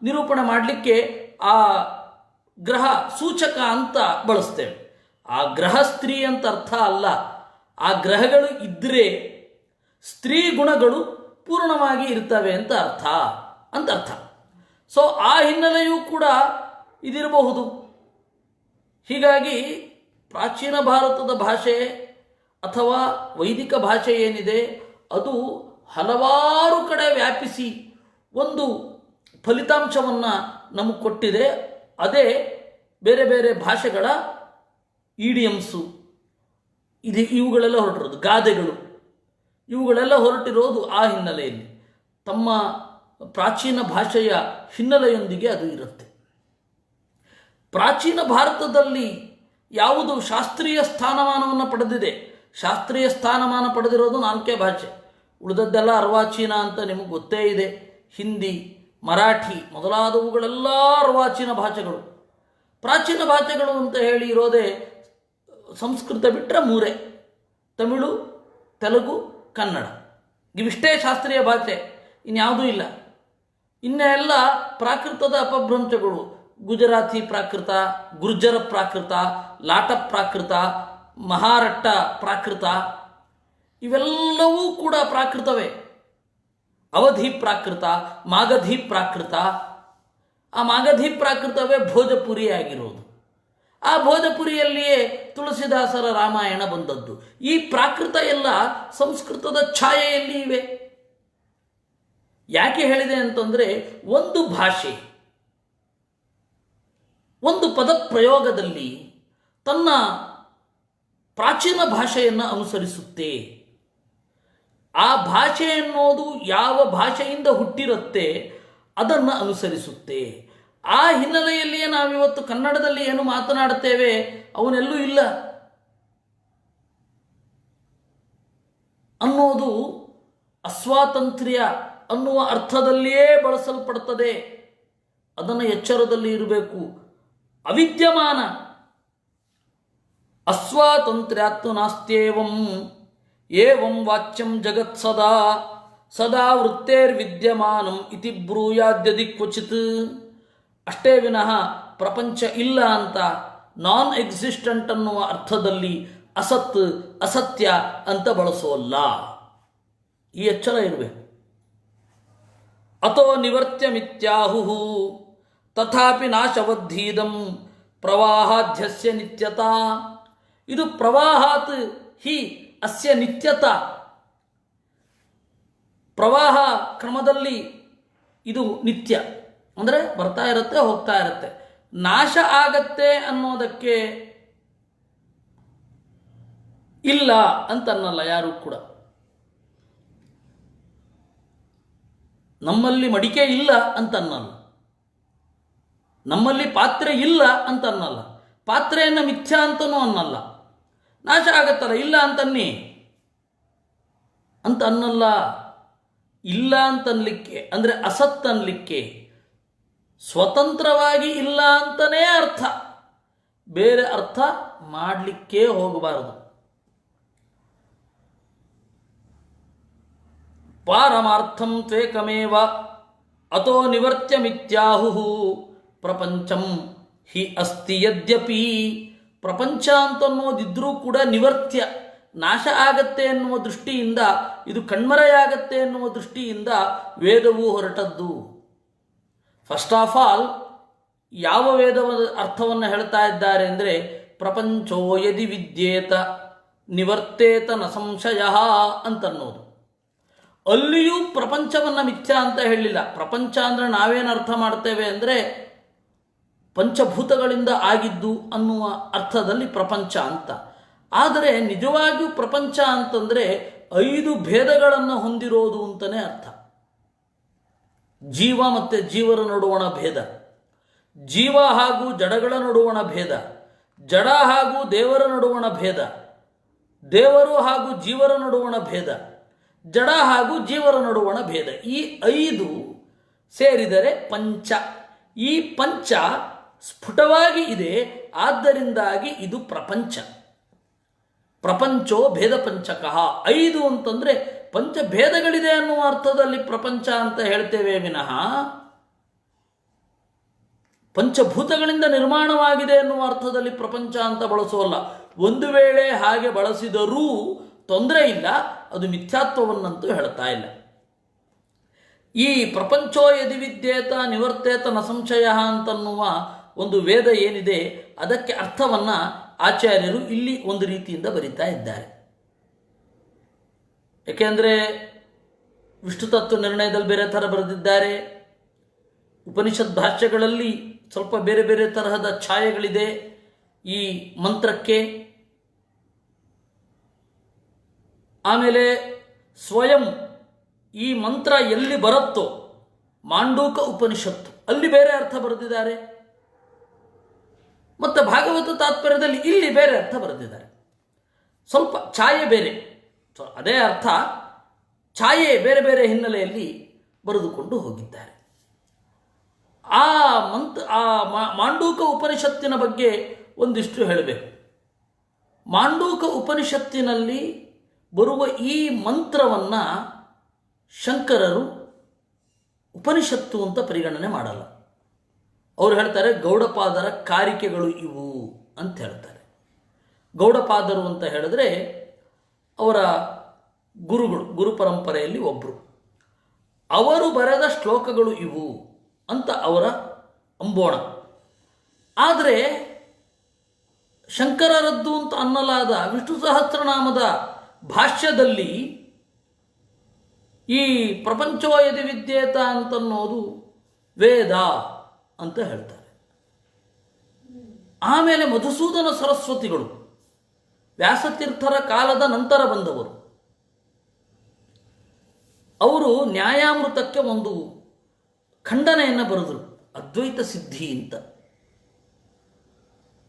ನಿರೂಪಣೆ ಮಾಡಲಿಕ್ಕೆ ಆ ಗ್ರಹ ಸೂಚಕ ಅಂತ ಬಳಸ್ತೇವೆ. ಆ ಗ್ರಹ ಸ್ತ್ರೀ ಅಂತ ಅರ್ಥ ಅಲ್ಲ. ಆ ಗ್ರಹಗಳು ಇದ್ದರೆ ಸ್ತ್ರೀ ಗುಣಗಳು ಪೂರ್ಣವಾಗಿ ಇರ್ತವೆ ಅಂತ ಅರ್ಥ. ಸೊ ಆ ಹಿನ್ನೆಲೆಯೂ ಕೂಡ ಇದಿರಬಹುದು. ಹೀಗಾಗಿ ಪ್ರಾಚೀನ ಭಾರತದ ಭಾಷೆ ಅಥವಾ ವೈದಿಕ ಭಾಷೆ ಏನಿದೆ ಅದು ಹಲವಾರು ಕಡೆ ವ್ಯಾಪಿಸಿ ಒಂದು ಫಲಿತಾಂಶವನ್ನು ನಮಗೆ ಕೊಟ್ಟಿದೆ. ಅದೇ ಬೇರೆ ಬೇರೆ ಭಾಷೆಗಳ ಇಡಿಯಮ್ಸು ಇವುಗಳೆಲ್ಲ ಹೊರಟಿರೋದು, ಗಾದೆಗಳು ಇವುಗಳೆಲ್ಲ ಹೊರಟಿರೋದು ಆ ಹಿನ್ನೆಲೆಯಲ್ಲಿ. ತಮ್ಮ ಪ್ರಾಚೀನ ಭಾಷೆಯ ಹಿನ್ನೆಲೆಯೊಂದಿಗೆ ಅದು ಇರುತ್ತೆ. ಪ್ರಾಚೀನ ಭಾರತದಲ್ಲಿ ಯಾವುದು ಶಾಸ್ತ್ರೀಯ ಸ್ಥಾನಮಾನವನ್ನು ಪಡೆದಿದೆ, ಶಾಸ್ತ್ರೀಯ ಸ್ಥಾನಮಾನ ಪಡೆದಿರೋದು 4 ಭಾಷೆ. ಉಳಿದದ್ದೆಲ್ಲ ಅರ್ವಾಚೀನ ಅಂತ ನಿಮಗೆ ಗೊತ್ತೇ ಇದೆ. ಹಿಂದಿ, ಮರಾಠಿ ಮೊದಲಾದವುಗಳೆಲ್ಲ ಅರ್ವಾಚೀನ ಭಾಷೆಗಳು. ಪ್ರಾಚೀನ ಭಾಷೆಗಳು ಅಂತ ಹೇಳಿ ಇರೋದೇ ಸಂಸ್ಕೃತ ಬಿಟ್ಟರೆ 3: ತಮಿಳು, ತೆಲುಗು, ಕನ್ನಡ. ಇವಿಷ್ಟೇ ಶಾಸ್ತ್ರೀಯ ಭಾಷೆ, ಇನ್ಯಾವುದೂ ಇಲ್ಲ. ಇನ್ನೆಲ್ಲ ಪ್ರಾಕೃತದ ಅಪಭ್ರಂಶಗಳು. ಗುಜರಾತಿ ಪ್ರಾಕೃತ, ಗುರ್ಜರ ಪ್ರಾಕೃತ, ಲಾಟ ಪ್ರಾಕೃತ, ಮಹಾರಟ್ಟ ಪ್ರಾಕೃತ ಇವೆಲ್ಲವೂ ಕೂಡ ಪ್ರಾಕೃತವೇ. ಅವಧಿ ಪ್ರಾಕೃತ, ಮಾಗಧಿ ಪ್ರಾಕೃತ. ಆ ಮಾಗಧಿ ಪ್ರಾಕೃತವೇ ಭೋಜಪುರಿ ಆಗಿರೋದು. ಆ ಭೋಜಪುರಿಯಲ್ಲಿಯೇ ತುಳಸಿದಾಸರ ರಾಮಾಯಣ ಬಂದದ್ದು. ಈ ಪ್ರಾಕೃತ ಎಲ್ಲ ಸಂಸ್ಕೃತದ ಛಾಯೆಯಲ್ಲಿ ಇವೆ. ಯಾಕೆ ಹೇಳಿದೆ ಅಂತಂದರೆ, ಒಂದು ಭಾಷೆ ಒಂದು ಪದಪ್ರಯೋಗದಲ್ಲಿ ತನ್ನ ಪ್ರಾಚೀನ ಭಾಷೆಯನ್ನು ಅನುಸರಿಸುತ್ತೆ. ಆ ಭಾಷೆ ಅನ್ನೋದು ಯಾವ ಭಾಷೆಯಿಂದ ಹುಟ್ಟಿರುತ್ತೆ ಅದನ್ನು ಅನುಸರಿಸುತ್ತೆ. ಆ ಹಿನ್ನೆಲೆಯಲ್ಲಿಯೇ ನಾವಿವತ್ತು ಕನ್ನಡದಲ್ಲಿ ಏನು ಮಾತನಾಡುತ್ತೇವೆ ಅವನೆಲ್ಲೂ ಇಲ್ಲ ಅನ್ನೋದು ಅಸ್ವಾತಂತ್ರ್ಯ ಅನ್ನುವ ಅರ್ಥದಲ್ಲಿಯೇ ಬಳಸಲ್ಪಡುತ್ತದೆ. ಅದನ್ನು ಎಚ್ಚರದಲ್ಲಿ ಇರಬೇಕು. ಅವಿದ್ಯಮಾನ ಅಸ್ವಾತಂತ್ರ್ಯಾತ್ತು ನಾಸ್ತ್ಯೇವಂ ಏವಂ ವಾಚ್ಯಂ ಜಗತ್ ಸದಾ ಸದಾ ವೃತ್ತೇರ್ವಿದ್ಯಮಾನಂ ಇತಿ ಬ್ರೂಯಾದ್ಯದಿ ಕ್ವಚಿತ್. ಅಷ್ಟೇ ವಿನಃ ಪ್ರಪಂಚ ಇಲ್ಲ ಅಂತ, ನಾನ್ ಎಕ್ಸಿಸ್ಟೆಂಟ್ ಅನ್ನುವ ಅರ್ಥದಲ್ಲಿ ಅಸತ್ ಅಸತ್ಯ ಅಂತ ಬಳಸೋಲ್ಲ. ಈ ಎಚ್ಚರ ಇರಬೇಕು. ಅತೋ ನಿವರ್ತ್ಯಮಿತ್ಯಾಹುಃ ತಥಾಪಿ ನಾಶವದ್ಧೀದಂ ಪ್ರವಾಹಾಧ್ಯಸ್ಯ ನಿತ್ಯತಾ. ಇದು ಪ್ರವಾಹಾತ್ ಹಿ ಅಸ್ಯ ನಿತ್ಯತಾ. ಪ್ರವಾಹ ಕ್ರಮದಲ್ಲಿ ಇದು ನಿತ್ಯ, ಅಂದರೆ ಬರ್ತಾ ಇರುತ್ತೆ ಹೋಗ್ತಾ ಇರುತ್ತೆ. ನಾಶ ಆಗತ್ತೆ ಅನ್ನೋದಕ್ಕೆ ಇಲ್ಲ ಅಂತನ್ನಲ್ಲ ಯಾರು ಕೂಡ. ನಮ್ಮಲ್ಲಿ ಮಡಿಕೆ ಇಲ್ಲ ಅಂತನ್ನಲ್ಲ, ನಮ್ಮಲ್ಲಿ ಪಾತ್ರೆ ಇಲ್ಲ ಅಂತನ್ನಲ್ಲ, ಪಾತ್ರೆಯನ್ನು ಮಿಥ್ಯಾ ಅಂತನೂ ಅನ್ನಲ್ಲ. ನಾಶ ಆಗತ್ತಲ್ಲ, ಇಲ್ಲ ಅಂತನ್ನಿ ಅಂತ ಅನ್ನಲ್ಲ. ಇಲ್ಲ ಅಂತನ್ಲಿಕ್ಕೆ ಅಂದರೆ ಅಸತ್ ಅನ್ನಲಿಕ್ಕೆ ಸ್ವತಂತ್ರವಾಗಿ ಇಲ್ಲ ಅಂತನೇ ಅರ್ಥ, ಬೇರೆ ಅರ್ಥ ಮಾಡಲಿಕ್ಕೆ ಹೋಗಬಾರದು. ಪಾರಮಾರ್ಥಂ ತ್ವೇಕಮೇವ ಅತೋ ನಿವರ್ತ್ಯಮಿತ್ಯಾಹುಃ ಪ್ರಪಂಚಂ ಹಿ ಅಸ್ತಿ ಯದ್ಯಪಿ. ಪ್ರಪಂಚ ಅಂತನ್ನೋದಿದ್ರೂ ಕೂಡ ನಿವರ್ತ್ಯ, ನಾಶ ಆಗತ್ತೆ ಎನ್ನುವ ದೃಷ್ಟಿಯಿಂದ, ಇದು ಕಣ್ಮರೆಯಾಗತ್ತೆ ಎನ್ನುವ ದೃಷ್ಟಿಯಿಂದ ವೇದವು ಹೊರಟದ್ದು. ಫಸ್ಟ್ ಆಫ್ ಆಲ್ ಯಾವ ವೇದದ ಅರ್ಥವನ್ನು ಹೇಳ್ತಾ ಇದ್ದಾರೆ ಅಂದರೆ, ಪ್ರಪಂಚೋ ಯದಿ ವಿದ್ಯೇತ ನಿವರ್ತೇತ ನ ಸಂಶಯ ಅಂತನ್ನೋದು. ಅಲ್ಲಿಯೂ ಪ್ರಪಂಚವನ್ನು ಮಿಥ್ಯಾ ಅಂತ ಹೇಳಿಲ್ಲ. ಪ್ರಪಂಚ ಅಂದರೆ ನಾವೇನು ಅರ್ಥ ಮಾಡ್ತೇವೆ ಅಂದರೆ ಪಂಚಭೂತಗಳಿಂದ ಆಗಿದ್ದು ಅನ್ನುವ ಅರ್ಥದಲ್ಲಿ ಪ್ರಪಂಚ ಅಂತ. ಆದರೆ ನಿಜವಾಗಿಯೂ ಪ್ರಪಂಚ ಅಂತಂದರೆ 5 ಭೇದಗಳನ್ನು ಹೊಂದಿರೋದು ಅಂತಲೇ ಅರ್ಥ. ಜೀವ ಮತ್ತು ಜೀವರ ನಡುವಣ ಭೇದ, ಜೀವ ಹಾಗೂ ಜಡಗಳ ನಡುವಣ ಭೇದ, ಜಡ ಹಾಗೂ ದೇವರ ನಡುವಣ ಭೇದ, ದೇವರು ಹಾಗೂ ಜೀವರ ನಡುವಣ ಭೇದ, ಜಡ ಹಾಗೂ ಜೀವರ ನಡುವಣ ಭೇದ. ಈ 5 ಸೇರಿದರೆ ಪಂಚ. ಈ ಪಂಚ ಸ್ಫುಟವಾಗಿ ಇದೆ, ಆದ್ದರಿಂದಾಗಿ ಇದು ಪ್ರಪಂಚ. ಪ್ರಪಂಚೋ ಭೇದ ಪಂಚಕಃ. 5 ಅಂತಂದರೆ ಪಂಚಭೇದಗಳಿದೆ ಅನ್ನುವ ಅರ್ಥದಲ್ಲಿ ಪ್ರಪಂಚ ಅಂತ ಹೇಳ್ತೇವೆ ವಿನಃ ಪಂಚಭೂತಗಳಿಂದ ನಿರ್ಮಾಣವಾಗಿದೆ ಎನ್ನುವ ಅರ್ಥದಲ್ಲಿ ಪ್ರಪಂಚ ಅಂತ ಬಳಸೋಲ್ಲ. ಒಂದು ವೇಳೆ ಹಾಗೆ ಬಳಸಿದರೂ ತೊಂದರೆ ಇಲ್ಲ, ಅದು ಮಿಥ್ಯಾತ್ವವನ್ನಂತೂ ಹೇಳ್ತಾ ಇಲ್ಲ. ಈ ಪ್ರಪಂಚೋ ಯದಿ ವಿದ್ಯೇತ ನಿವರ್ತೇತ ನ ಸಂಶಯ ಅಂತನ್ನುವ ಒಂದು ವೇದ ಏನಿದೆ, ಅದಕ್ಕೆ ಅರ್ಥವನ್ನು ಆಚಾರ್ಯರು ಇಲ್ಲಿ ಒಂದು ರೀತಿಯಿಂದ ಬರಿತಾ ಇದ್ದಾರೆ. ಏಕೆಂದರೆ ವಿಷ್ಣು ತತ್ವ ನಿರ್ಣಯದಲ್ಲಿ ಬೇರೆ ಥರ ಬರೆದಿದ್ದಾರೆ, ಉಪನಿಷತ್ ಭಾಷ್ಯಗಳಲ್ಲಿ ಸ್ವಲ್ಪ ಬೇರೆ ಬೇರೆ ತರಹದ ಛಾಯೆಗಳಿದೆ ಈ ಮಂತ್ರಕ್ಕೆ. ಆಮೇಲೆ ಸ್ವಯಂ ಈ ಮಂತ್ರ ಎಲ್ಲಿ ಬರುತ್ತೋ ಮಾಂಡೂಕ ಉಪನಿಷತ್ತು ಅಲ್ಲಿ ಬೇರೆ ಅರ್ಥ ಬರೆದಿದ್ದಾರೆ, ಮತ್ತು ಭಾಗವತ ತಾತ್ಪರ್ಯದಲ್ಲಿ ಇಲ್ಲಿ ಬೇರೆ ಅರ್ಥ ಬರೆದಿದ್ದಾರೆ. ಸ್ವಲ್ಪ ಛಾಯೆ ಬೇರೆ, ಅದೇ ಅರ್ಥ ಛಾಯೆ ಬೇರೆ ಬೇರೆ ಹಿನ್ನೆಲೆಯಲ್ಲಿ ಬರೆದುಕೊಂಡು ಹೋಗಿದ್ದಾರೆ. ಆ ಮಾಂಡೂಕ ಉಪನಿಷತ್ತಿನ ಬಗ್ಗೆ ಒಂದಿಷ್ಟು ಹೇಳಬೇಕು. ಮಾಂಡೂಕ ಉಪನಿಷತ್ತಿನಲ್ಲಿ ಬರುವ ಈ ಮಂತ್ರವನ್ನು ಶಂಕರರು ಉಪನಿಷತ್ತು ಅಂತ ಪರಿಗಣನೆ ಮಾಡಲ್ಲ. ಅವರು ಹೇಳ್ತಾರೆ ಗೌಡಪಾದರ ಕಾರಿಕೆಗಳು ಇವು ಅಂತ ಹೇಳ್ತಾರೆ. ಗೌಡಪಾದರು ಅಂತ ಹೇಳಿದ್ರೆ ಅವರ ಗುರುಗಳು, ಗುರು ಪರಂಪರೆಯಲ್ಲಿ ಒಬ್ಬರು, ಅವರು ಬರೆದ ಶ್ಲೋಕಗಳು ಇವು ಅಂತ ಅವರ ಅಂಬೋಣ. ಆದರೆ ಶಂಕರರದ್ದು ಅಂತ ಅನ್ನಲಾದ ವಿಷ್ಣು ಸಹಸ್ರನಾಮದ ಭಾಷ್ಯದಲ್ಲಿ ಈ ಪ್ರಪಂಚೋ ಯದಿ ವಿದ್ಯೇತ ಅಂತನ್ನೋದು ವೇದ ಅಂತ ಹೇಳ್ತಾರೆ. ಆಮೇಲೆ ಮಧುಸೂದನ ಸರಸ್ವತಿಗಳು ವ್ಯಾಸತೀರ್ಥರ ಕಾಲದ ನಂತರ ಬಂದವರು, ಅವರು ನ್ಯಾಯಾಮೃತಕ್ಕೆ ಒಂದು ಖಂಡನೆಯನ್ನು ಬರೆದರು, ಅದ್ವೈತ ಸಿದ್ಧಿ ಅಂತ.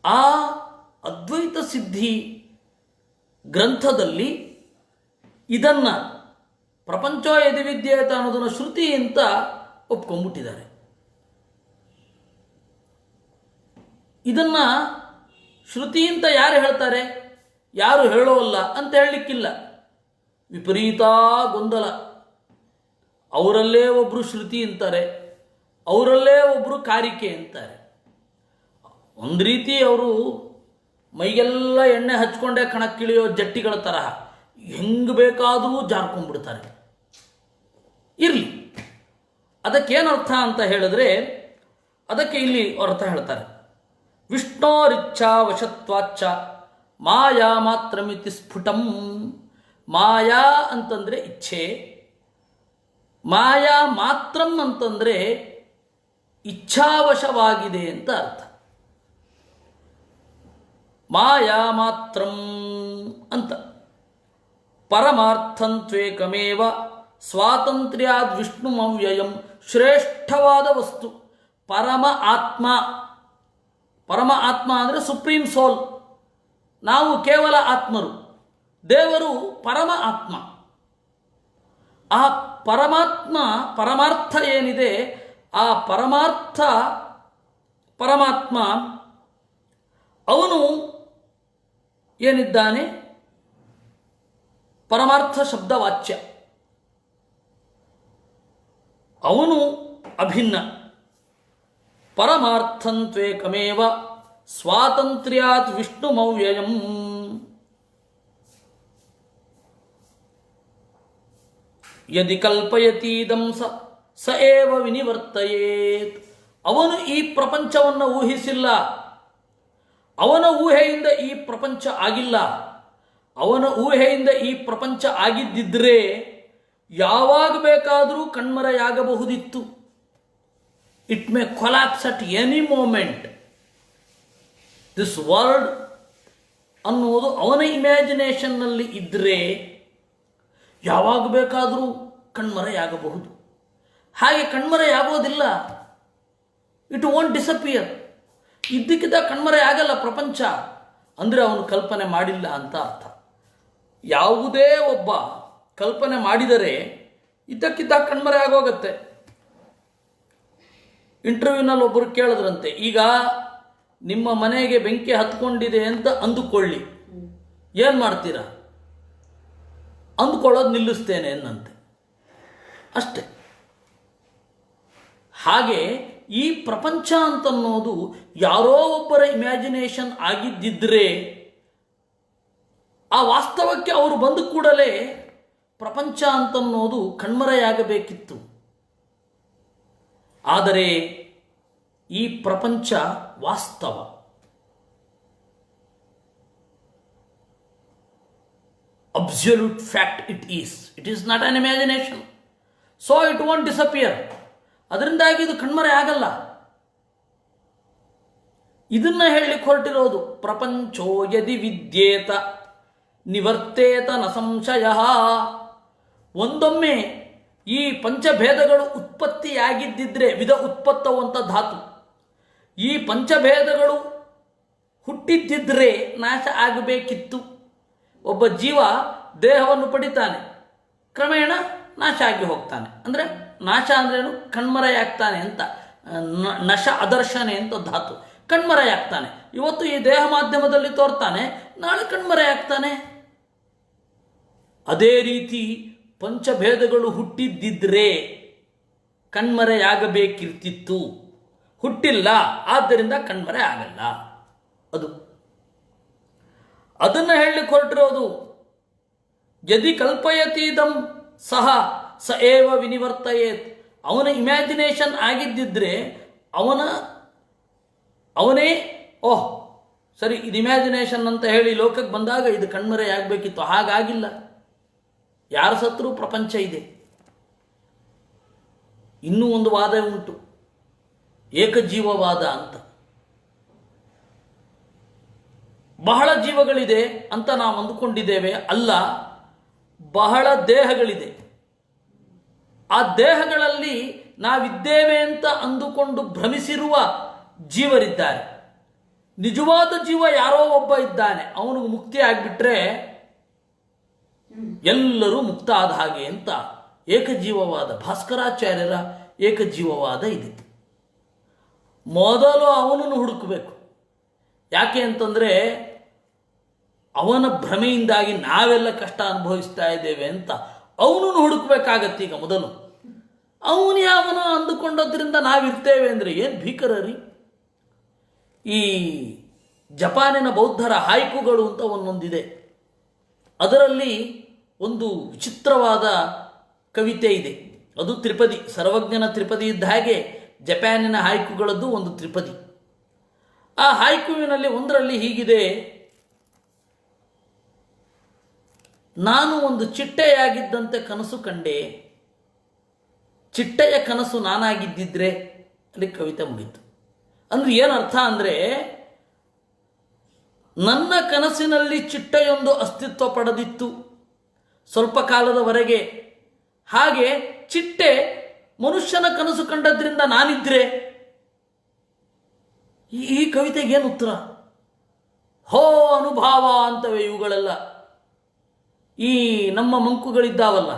ಆ ಅದ್ವೈತ ಸಿದ್ಧಿ ಗ್ರಂಥದಲ್ಲಿ ಇದನ್ನು ಪ್ರಪಂಚೋ ಯದಿ ವಿದ್ಯೇತ ಅನ್ನೋದನ್ನು ಶ್ರುತಿ ಅಂತ ಒಪ್ಕೊಂಡ್ಬಿಟ್ಟಿದ್ದಾರೆ. ಇದನ್ನು ಶ್ರುತಿ ಅಂತ ಯಾರು ಹೇಳ್ತಾರೆ, ಯಾರು ಹೇಳೋಲ್ಲ ಅಂತ ಹೇಳಲಿಕ್ಕಿಲ್ಲ. ವಿಪರೀತ ಗೊಂದಲ. ಅವರಲ್ಲೇ ಒಬ್ಬರು ಶ್ರುತಿ ಅಂತಾರೆ, ಅವರಲ್ಲೇ ಒಬ್ಬರು ಕಾರಿಕೆ ಅಂತಾರೆ. ಒಂದು ರೀತಿ ಅವರು ಮೈಗೆಲ್ಲ ಎಣ್ಣೆ ಹಚ್ಕೊಂಡೇ ಕಣಕ್ಕಿಳಿಯೋ ಜಟ್ಟಿಗಳ ತರಹ ಹೆಂಗೆ ಬೇಕಾದರೂ ಜಾರ್ಕೊಂಡ್ಬಿಡ್ತಾರೆ. ಇರಲಿ, ಅದಕ್ಕೇನರ್ಥ ಅಂತ ಹೇಳಿದ್ರೆ ಅದಕ್ಕೆ ಇಲ್ಲಿ ಅರ್ಥ ಹೇಳ್ತಾರೆ. ವಿಷ್ಣೋರಿಚ್ಛಾ ವಶತ್ವಾಚ್ಚ ಮಾಯಾ ಮಾತ್ರಮಿತಿ ಸ್ಫುಟಂ. ಮಾಯಾ ಅಂತಂದರೆ ಇಚ್ಛೆ, ಮಾಯಾ ಮಾತ್ರಂ ಅಂತಂದರೆ ಇಚ್ಛಾವಶವಾಗಿದೆ ಅಂತ ಅರ್ಥ. ಮಾಯಾ ಮಾತ್ರಂ ಅಂತ ಪರಮಾರ್ಥಂತ್ವೇಕಮೇವ ಸ್ವಾತಂತ್ರ್ಯಾದ್ ವಿಷ್ಣುಮವ್ಯಯಂ. ಶ್ರೇಷ್ಠವಾದ ವಸ್ತು ಪರಮ ಆತ್ಮ. ಪರಮ ಆತ್ಮ ಅಂದರೆ ಸುಪ್ರೀಂ ಸೋಲ್. ನಾವು ಕೇವಲ ಆತ್ಮರು, ದೇವರು ಪರಮ ಆತ್ಮ. ಆ ಪರಮಾತ್ಮ, ಪರಮಾರ್ಥ ಏನಿದೆ, ಆ ಪರಮಾತ್ಮ ಅವನು ಏನಿದ್ದಾನೆ, ಪರಮಾರ್ಥ ಶಬ್ದವಾಚ್ಯ, ಅವನು ಅಭಿನ್ನ. ಪರಮಾರ್ಥಂತ್ವೇಕಮೇವ ಸ್ವಾತಂತ್ರ್ಯಾತ್ ವಿಷ್ಣುಮವ್ಯಯಂ. ಯದಿ ಕಲ್ಪಯತೀದಂ ಸ ಏವ ವಿನಿವರ್ತಯೇತ್. ಅವನು ಈ ಪ್ರಪಂಚವನ್ನು ಊಹಿಸಿಲ್ಲ, ಅವನ ಊಹೆಯಿಂದ ಈ ಪ್ರಪಂಚ ಆಗಿಲ್ಲ. ಅವನ ಊಹೆಯಿಂದ ಈ ಪ್ರಪಂಚ ಆಗಿದ್ದಿದ್ರೆ ಯಾವಾಗ ಬೇಕಾದರೂ ಕಣ್ಮರೆಯಾಗಬಹುದಿತ್ತು. It may collapse at any moment. This world ಅನ್ನುವುದು ಅವನ ಇಮ್ಯಾಜಿನೇಷನ್ನಲ್ಲಿ ಇದ್ದರೆ ಯಾವಾಗ ಬೇಕಾದರೂ ಕಣ್ಮರೆಯಾಗಬಹುದು. ಹಾಗೆ ಕಣ್ಮರೆಯಾಗೋದಿಲ್ಲ. It won't disappear. ಇದ್ದಕ್ಕಿದ್ದ ಕಣ್ಮರೆ ಆಗಲ್ಲ ಪ್ರಪಂಚ ಅಂದರೆ ಅವನು ಕಲ್ಪನೆ ಮಾಡಿಲ್ಲ ಅಂತ ಅರ್ಥ. ಯಾವುದೇ ಒಬ್ಬ ಕಲ್ಪನೆ ಮಾಡಿದರೆ ಇದ್ದಕ್ಕಿದ್ದ ಕಣ್ಮರೆ ಆಗೋಗತ್ತೆ. ಇಂಟರ್ವ್ಯೂನಲ್ಲಿ ಒಬ್ಬರು ಕೇಳಿದ್ರಂತೆ, ಈಗ ನಿಮ್ಮ ಮನೆಗೆ ಬೆಂಕಿ ಹತ್ಕೊಂಡಿದೆ ಅಂತ ಅಂದುಕೊಳ್ಳಿ, ಏನು ಮಾಡ್ತೀರಾ? ಅಂದುಕೊಳ್ಳೋದು ನಿಲ್ಲಿಸ್ತೇನೆ ಅನ್ನಂತೆ. ಅಷ್ಟೆ. ಹಾಗೆ ಈ ಪ್ರಪಂಚ ಅಂತನ್ನೋದು ಯಾರೋ ಒಬ್ಬರ ಇಮ್ಯಾಜಿನೇಷನ್ ಆಗಿದ್ದಿದ್ರೆ ಆ ವಾಸ್ತವಕ್ಕೆ ಅವರು ಬಂದ ಕೂಡಲೇ ಪ್ರಪಂಚ ಅಂತನ್ನೋದು ಕಣ್ಮರೆಯಾಗಬೇಕಿತ್ತು. ಆದರೆ ಈ ಪ್ರಪಂಚ ವಾಸ್ತವ. Absolute fact it is not on imagination. So it want disappear. ಅದರಿಂದಾಗಿ ಇದು ಕಣ್ಮರೆ ಆಗಲ್ಲ. ಇದನ್ನ ಹೇಳಲಿಕ್ಕೆ ಹೊರಟಿರೋದು ಪ್ರಪಂಚೋ ಯದಿ ವಿದ್ಯೇತ ನಿವರ್ತೇತ ನ ಸಂಶಯ. ಒಂದೊಮ್ಮೆ ಈ ಪಂಚಭೇದಗಳು ಉತ್ಪತ್ತಿಯಾಗಿದ್ದಿದ್ರೆ, ವಿಧ ಉತ್ಪತ್ತವಂತ ಧಾತು, ಈ ಪಂಚಭೇದಗಳು ಹುಟ್ಟಿದ್ದಿದ್ರೆ ನಾಶ ಆಗಬೇಕಿತ್ತು. ಒಬ್ಬ ಜೀವ ದೇಹವನ್ನು ಪಡಿತಾನೆ, ಕ್ರಮೇಣ ನಾಶ ಆಗಿ ಹೋಗ್ತಾನೆ. ಅಂದರೆ ನಾಶ ಅಂದ್ರೇನು? ಕಣ್ಮರೆಯಾಗ್ತಾನೆ ಅಂತ. ನಶ ಅದರ್ಶನೆ ಅಂತ ಧಾತು. ಕಣ್ಮರೆಯಾಗ್ತಾನೆ. ಇವತ್ತು ಈ ದೇಹ ಮಾಧ್ಯಮದಲ್ಲಿ ತೋರ್ತಾನೆ, ನಾಳೆ ಕಣ್ಮರೆಯಾಗ್ತಾನೆ. ಅದೇ ರೀತಿ ಪಂಚಭೇದಗಳು ಹುಟ್ಟಿದ್ದಿದ್ರೆ ಕಣ್ಮರೆಯಾಗಬೇಕಿರ್ತಿತ್ತು. ಹುಟ್ಟಿಲ್ಲ, ಆದ್ದರಿಂದ ಕಣ್ಮರೆ ಆಗಲ್ಲ. ಅದನ್ನು ಹೇಳಲಿಕ್ಕೆ ಹೊರಟಿರೋದು. ಯದಿ ಕಲ್ಪಯತೀದಂ ಸಹ ಸ ಏವ ವಿನಿವರ್ತಯೇತ್. ಅವನ ಇಮ್ಯಾಜಿನೇಷನ್ ಆಗಿದ್ದಿದ್ರೆ ಅವನೇ ಓಹ್ ಸರಿ ಇದು ಇಮ್ಯಾಜಿನೇಷನ್ ಅಂತ ಹೇಳಿ ಲೋಕಕ್ಕೆ ಬಂದಾಗ ಇದು ಕಣ್ಮರೆಯಾಗಬೇಕಿತ್ತು. ಹಾಗಾಗಿಲ್ಲ. ಯಾರ ಸತ್ರು ಪ್ರಪಂಚ ಇದೆ. ಇನ್ನೂ ಒಂದು ವಾದ ಉಂಟು, ಏಕಜೀವವಾದ ಅಂತ. ಬಹಳ ಜೀವಗಳಿದೆ ಅಂತ ನಾವು ಅಂದುಕೊಂಡಿದ್ದೇವೆ. ಅಲ್ಲ, ಬಹಳ ದೇಹಗಳಿದೆ. ಆ ದೇಹಗಳಲ್ಲಿ ನಾವಿದ್ದೇವೆ ಅಂತ ಅಂದುಕೊಂಡು ಭ್ರಮಿಸಿರುವ ಜೀವರಿದ್ದಾರೆ. ನಿಜವಾದ ಜೀವ ಯಾರೋ ಒಬ್ಬ ಇದ್ದಾನೆ, ಅವನಿಗೆ ಮುಕ್ತಿ ಆಗಿಬಿಟ್ರೆ ಎಲ್ಲರೂ ಮುಕ್ತ ಆದ ಹಾಗೆ ಅಂತ ಏಕಜೀವವಾದ, ಭಾಸ್ಕರಾಚಾರ್ಯರ ಏಕಜೀವವಾದ ಇದೆ. ಮೊದಲು ಅವನನ್ನು ಹುಡುಕಬೇಕು. ಯಾಕೆ ಅಂತಂದರೆ ಅವನ ಭ್ರಮೆಯಿಂದಾಗಿ ನಾವೆಲ್ಲ ಕಷ್ಟ ಅನುಭವಿಸ್ತಾ ಇದ್ದೇವೆ ಅಂತ ಅವನನ್ನು ಹುಡುಕಬೇಕಾಗತ್ತೆ. ಈಗ ಮೊದಲು ಅವನು ಯಾವನೋ ಅಂದುಕೊಂಡದ್ರಿಂದ ನಾವಿರ್ತೇವೆ ಅಂದರೆ ಏನು ಭೀಕರರಿ. ಈ ಜಪಾನಿನ ಬೌದ್ಧರ ಹಾಯ್ಕುಗಳು ಅಂತ ಒಂದೊಂದಿದೆ. ಅದರಲ್ಲಿ ಒಂದು ವಿಚಿತ್ರವಾದ ಕವಿತೆ ಇದೆ. ಅದು ತ್ರಿಪದಿ, ಸರ್ವಜ್ಞನ ತ್ರಿಪದಿ ಇದ್ದ ಹಾಗೆ ಜಪಾನಿನ ಹಾಯ್ಕುಗಳದ್ದು ಒಂದು ತ್ರಿಪದಿ. ಆ ಹಾಯ್ಕುವಿನಲ್ಲಿ ಒಂದರಲ್ಲಿ ಹೀಗಿದೆ: ನಾನು ಒಂದು ಚಿಟ್ಟೆಯಾಗಿದ್ದಂತೆ ಕನಸು ಕಂಡೆ, ಚಿಟ್ಟೆಯ ಕನಸು ನಾನಾಗಿದ್ದಿದ್ರೆ. ಅಲ್ಲಿ ಕವಿತೆ ಮುಗೀತು. ಅಂದ್ರೆ ಏನರ್ಥ ಅಂದರೆ, ನನ್ನ ಕನಸಿನಲ್ಲಿ ಚಿಟ್ಟೆಯೊಂದು ಅಸ್ತಿತ್ವ ಪಡೆದಿತ್ತು ಸ್ವಲ್ಪ ಕಾಲದವರೆಗೆ. ಹಾಗೆ ಚಿಟ್ಟೆ ಮನುಷ್ಯನ ಕನಸು ಕಂಡದ್ರಿಂದ ನಾನಿದ್ರೆ. ಈ ಕವಿತೆಗೆ ಏನು ಉತ್ತರ? ಹೋ ಅನುಭಾವ ಅಂತವೆ ಇವುಗಳೆಲ್ಲ. ಈ ನಮ್ಮ ಮಂಕುಗಳಿದ್ದಾವಲ್ಲ,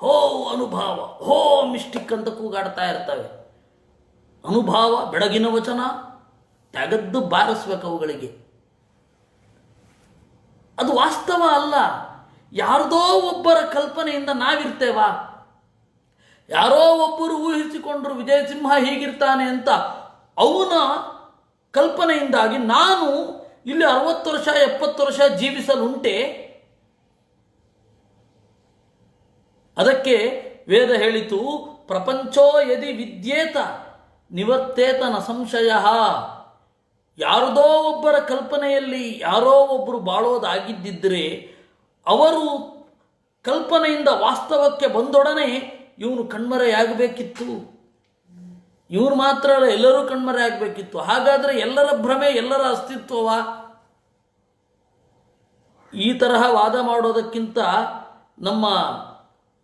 ಹೋ ಅನುಭಾವ, ಹೋ ಮಿಸ್ಟಿಕ್ ಅಂತ ಕೂಗಾಡ್ತಾ ಇರ್ತವೆ. ಅನುಭಾವ ಬೆಳಗಿನ ವಚನ, ತೆಗೆದ್ದು ಬಾರಿಸ್ಬೇಕು ಅವುಗಳಿಗೆ. ಅದು ವಾಸ್ತವ ಅಲ್ಲ. ಯಾರದೋ ಒಬ್ಬರ ಕಲ್ಪನೆಯಿಂದ ನಾವಿರ್ತೇವಾ? ಯಾರೋ ಒಬ್ಬರು ಊಹಿಸಿಕೊಂಡ್ರು ವಿಜಯಸಿಂಹ ಹೀಗಿರ್ತಾನೆ ಅಂತ, ಅವನ ಕಲ್ಪನೆಯಿಂದಾಗಿ ನಾನು ಇಲ್ಲಿ 60 ವರ್ಷ 70 ವರ್ಷ ಜೀವಿಸಲುಂಟೆ. ಅದಕ್ಕೆ ವೇದ ಹೇಳಿತು, ಪ್ರಪಂಚೋ ಯದಿ ವಿದ್ಯೇತ ನಿವರ್ತೇತ ನ ಸಂಶಯ. ಯಾರದೋ ಒಬ್ಬರ ಕಲ್ಪನೆಯಲ್ಲಿ ಯಾರೋ ಒಬ್ಬರು ಬಾಳೋದಾಗಿದ್ದಿದ್ರೆ ಅವರು ಕಲ್ಪನೆಯಿಂದ ವಾಸ್ತವಕ್ಕೆ ಬಂದೊಡನೆ ಇವನು ಕಣ್ಮರೆಯಾಗಬೇಕಿತ್ತು. ಇವನು ಮಾತ್ರ ಅಲ್ಲ, ಎಲ್ಲರೂ ಕಣ್ಮರೆ ಆಗಬೇಕಿತ್ತು. ಹಾಗಾದರೆ ಎಲ್ಲರ ಭ್ರಮೆ, ಎಲ್ಲರ ಅಸ್ತಿತ್ವವ? ಈ ತರಹ ವಾದ ಮಾಡೋದಕ್ಕಿಂತ ನಮ್ಮ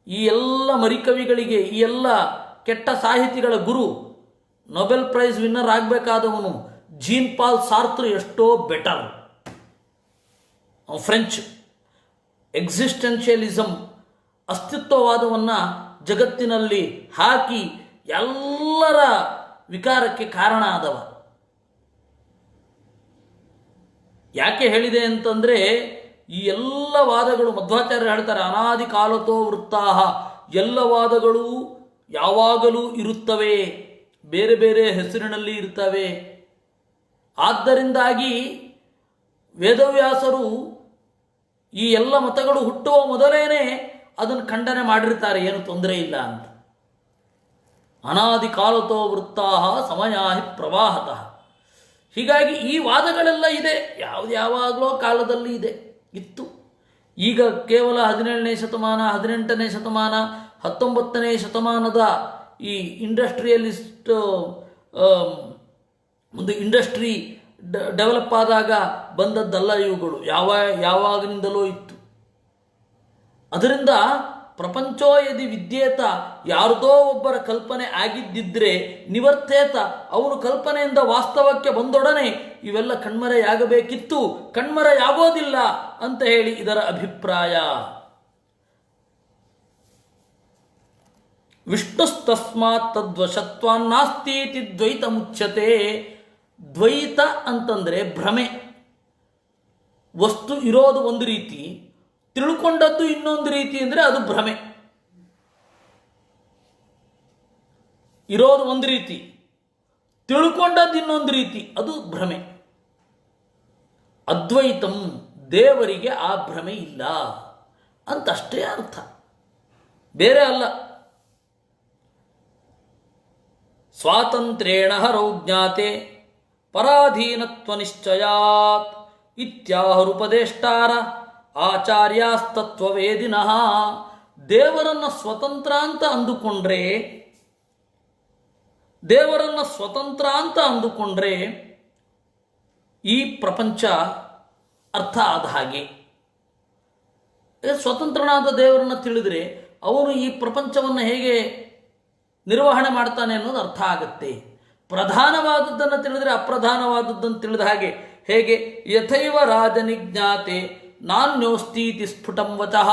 ಈ ಎಲ್ಲ ಮರಿಕವಿಗಳಿಗೆ, ಈ ಎಲ್ಲ ಕೆಟ್ಟ ಸಾಹಿತಿಗಳ ಗುರು, ನೊಬೆಲ್ ಪ್ರೈಸ್ ವಿನ್ನರ್ ಆಗಬೇಕಾದವನು ಜೀನ್ ಪಾಲ್ ಸಾರ್ತ್ರ್ ಎಷ್ಟೋ ಬೆಟರ್. ಫ್ರೆಂಚ್ ಎಕ್ಸಿಸ್ಟೆನ್ಷಿಯಲಿಸಮ್, ಅಸ್ತಿತ್ವವಾದವನ್ನು ಜಗತ್ತಿನಲ್ಲಿ ಹಾಕಿ ಎಲ್ಲರ ವಿಕಾರಕ್ಕೆ ಕಾರಣ ಆದವ. ಯಾಕೆ ಹೇಳಿದೆ ಅಂತಂದರೆ, ಈ ಎಲ್ಲ ವಾದಗಳು ಮಧ್ವಾಚಾರ್ಯರು ಹೇಳ್ತಾರೆ, ಅನಾದಿ ಕಾಲತೋ ವೃತ್ತಾಹ, ಎಲ್ಲ ವಾದಗಳು ಯಾವಾಗಲೂ ಇರುತ್ತವೆ, ಬೇರೆ ಬೇರೆ ಹೆಸರಿನಲ್ಲಿ ಇರ್ತವೆ. ಆದ್ದರಿಂದಾಗಿ ವೇದವ್ಯಾಸರು ಈ ಎಲ್ಲ ಮತಗಳು ಹುಟ್ಟುವ ಮೊದಲೇನೆ ಅದನ್ನು ಖಂಡನೆ ಮಾಡಿರ್ತಾರೆ, ಏನು ತೊಂದರೆ ಇಲ್ಲ ಅಂತ. ಅನಾದಿ ಕಾಲತೋ ವೃತ್ತಾಹ ಸಮಯಾಹಿ ಪ್ರವಾಹತಃ. ಹೀಗಾಗಿ ಈ ವಾದಗಳೆಲ್ಲ ಇದೆ, ಯಾವಾಗಲೋ ಕಾಲದಲ್ಲಿ ಇತ್ತು. ಈಗ ಕೇವಲ 17ನೇ ಶತಮಾನ, 18ನೇ ಶತಮಾನ, 19ನೇ ಶತಮಾನದ ಈ ಇಂಡಸ್ಟ್ರಿಯಲಿಸ್ಟ್ ಒಂದು ಇಂಡಸ್ಟ್ರಿ ಡೆವಲಪ್ ಆದಾಗ ಬಂದದ್ದಲ್ಲ ಇವುಗಳು, ಯಾವಾಗಿನಿಂದಲೋ ಇತ್ತು. ಅದರಿಂದ ಪ್ರಪಂಚೋ ಯದಿ ವಿದ್ಯೇತ, ಯಾರದೋ ಒಬ್ಬರ ಕಲ್ಪನೆ ಆಗಿದ್ದಿದ್ರೆ ನಿವರ್ತೇತ, ಅವನು ಕಲ್ಪನೆಯಿಂದ ವಾಸ್ತವಕ್ಕೆ ಬಂದೊಡನೆ ಇವೆಲ್ಲ ಕಣ್ಮರೆಯಾಗಬೇಕಿತ್ತು, ಕಣ್ಮರೆಯಾಗೋದಿಲ್ಲ ಅಂತ ಹೇಳಿ ಇದರ ಅಭಿಪ್ರಾಯ. ವಿಷ್ಣುಸ್ತಸ್ಮಾತ್ ತದ್ವಶತ್ವಾನ್ನಾಸ್ತೀತಿ ದ್ವೈತ ಮುಚ್ಯತೆ. ದ್ವೈತ ಅಂತಂದರೆ ಭ್ರಮೆ. ವಸ್ತು ಇರೋದು ಒಂದು ರೀತಿ, ತಿಳ್ಕೊಂಡದ್ದು ಇನ್ನೊಂದು ರೀತಿ ಅಂದರೆ ಅದು ಭ್ರಮೆ. ಇರೋದು ಒಂದು ರೀತಿ, ತಿಳ್ಕೊಂಡದ್ದು ಇನ್ನೊಂದು ರೀತಿ, ಅದು ಭ್ರಮೆ. ಅದ್ವೈತಂ, ದೇವರಿಗೆ ಆ ಭ್ರಮೆ ಇಲ್ಲ ಅಂತಷ್ಟೇ ಅರ್ಥ, ಬೇರೆ ಅಲ್ಲ. ಸ್ವಾತಂತ್ರ್ಯೇಣ ಹರೌ ಜ್ಞಾತೆ ಪರಾಧೀನತ್ವ ನಿಶ್ಚಯಾತ್ ಇತ್ಯಾಹುರುಪದೇಷ್ಟಾರ ಆಚಾರ್ಯಾಸ್ತತ್ವವೇದಿನಃ. ದೇವರನ್ನು ಸ್ವತಂತ್ರ ಅಂತ ಅಂದುಕೊಂಡ್ರೆ ಈ ಪ್ರಪಂಚ ಅರ್ಥ ಆದ ಹಾಗೆ. ಸ್ವತಂತ್ರನಾದ ದೇವರನ್ನು ತಿಳಿದರೆ ಅವನು ಈ ಪ್ರಪಂಚವನ್ನು ಹೇಗೆ ನಿರ್ವಹಣೆ ಮಾಡ್ತಾನೆ ಅನ್ನೋದು ಅರ್ಥ ಆಗುತ್ತೆ. ಪ್ರಧಾನವಾದದ್ದನ್ನು ತಿಳಿದರೆ ಅಪ್ರಧಾನವಾದದ್ದನ್ನು ತಿಳಿದ ಹಾಗೆ. ಹೇಗೆ ಯಥೈವ ರಾಜನಿಜ್ಞಾತೆ ನಾನ್ಯೋಸ್ತೀತಿ ಸ್ಫುಟಂ ವಚಃ.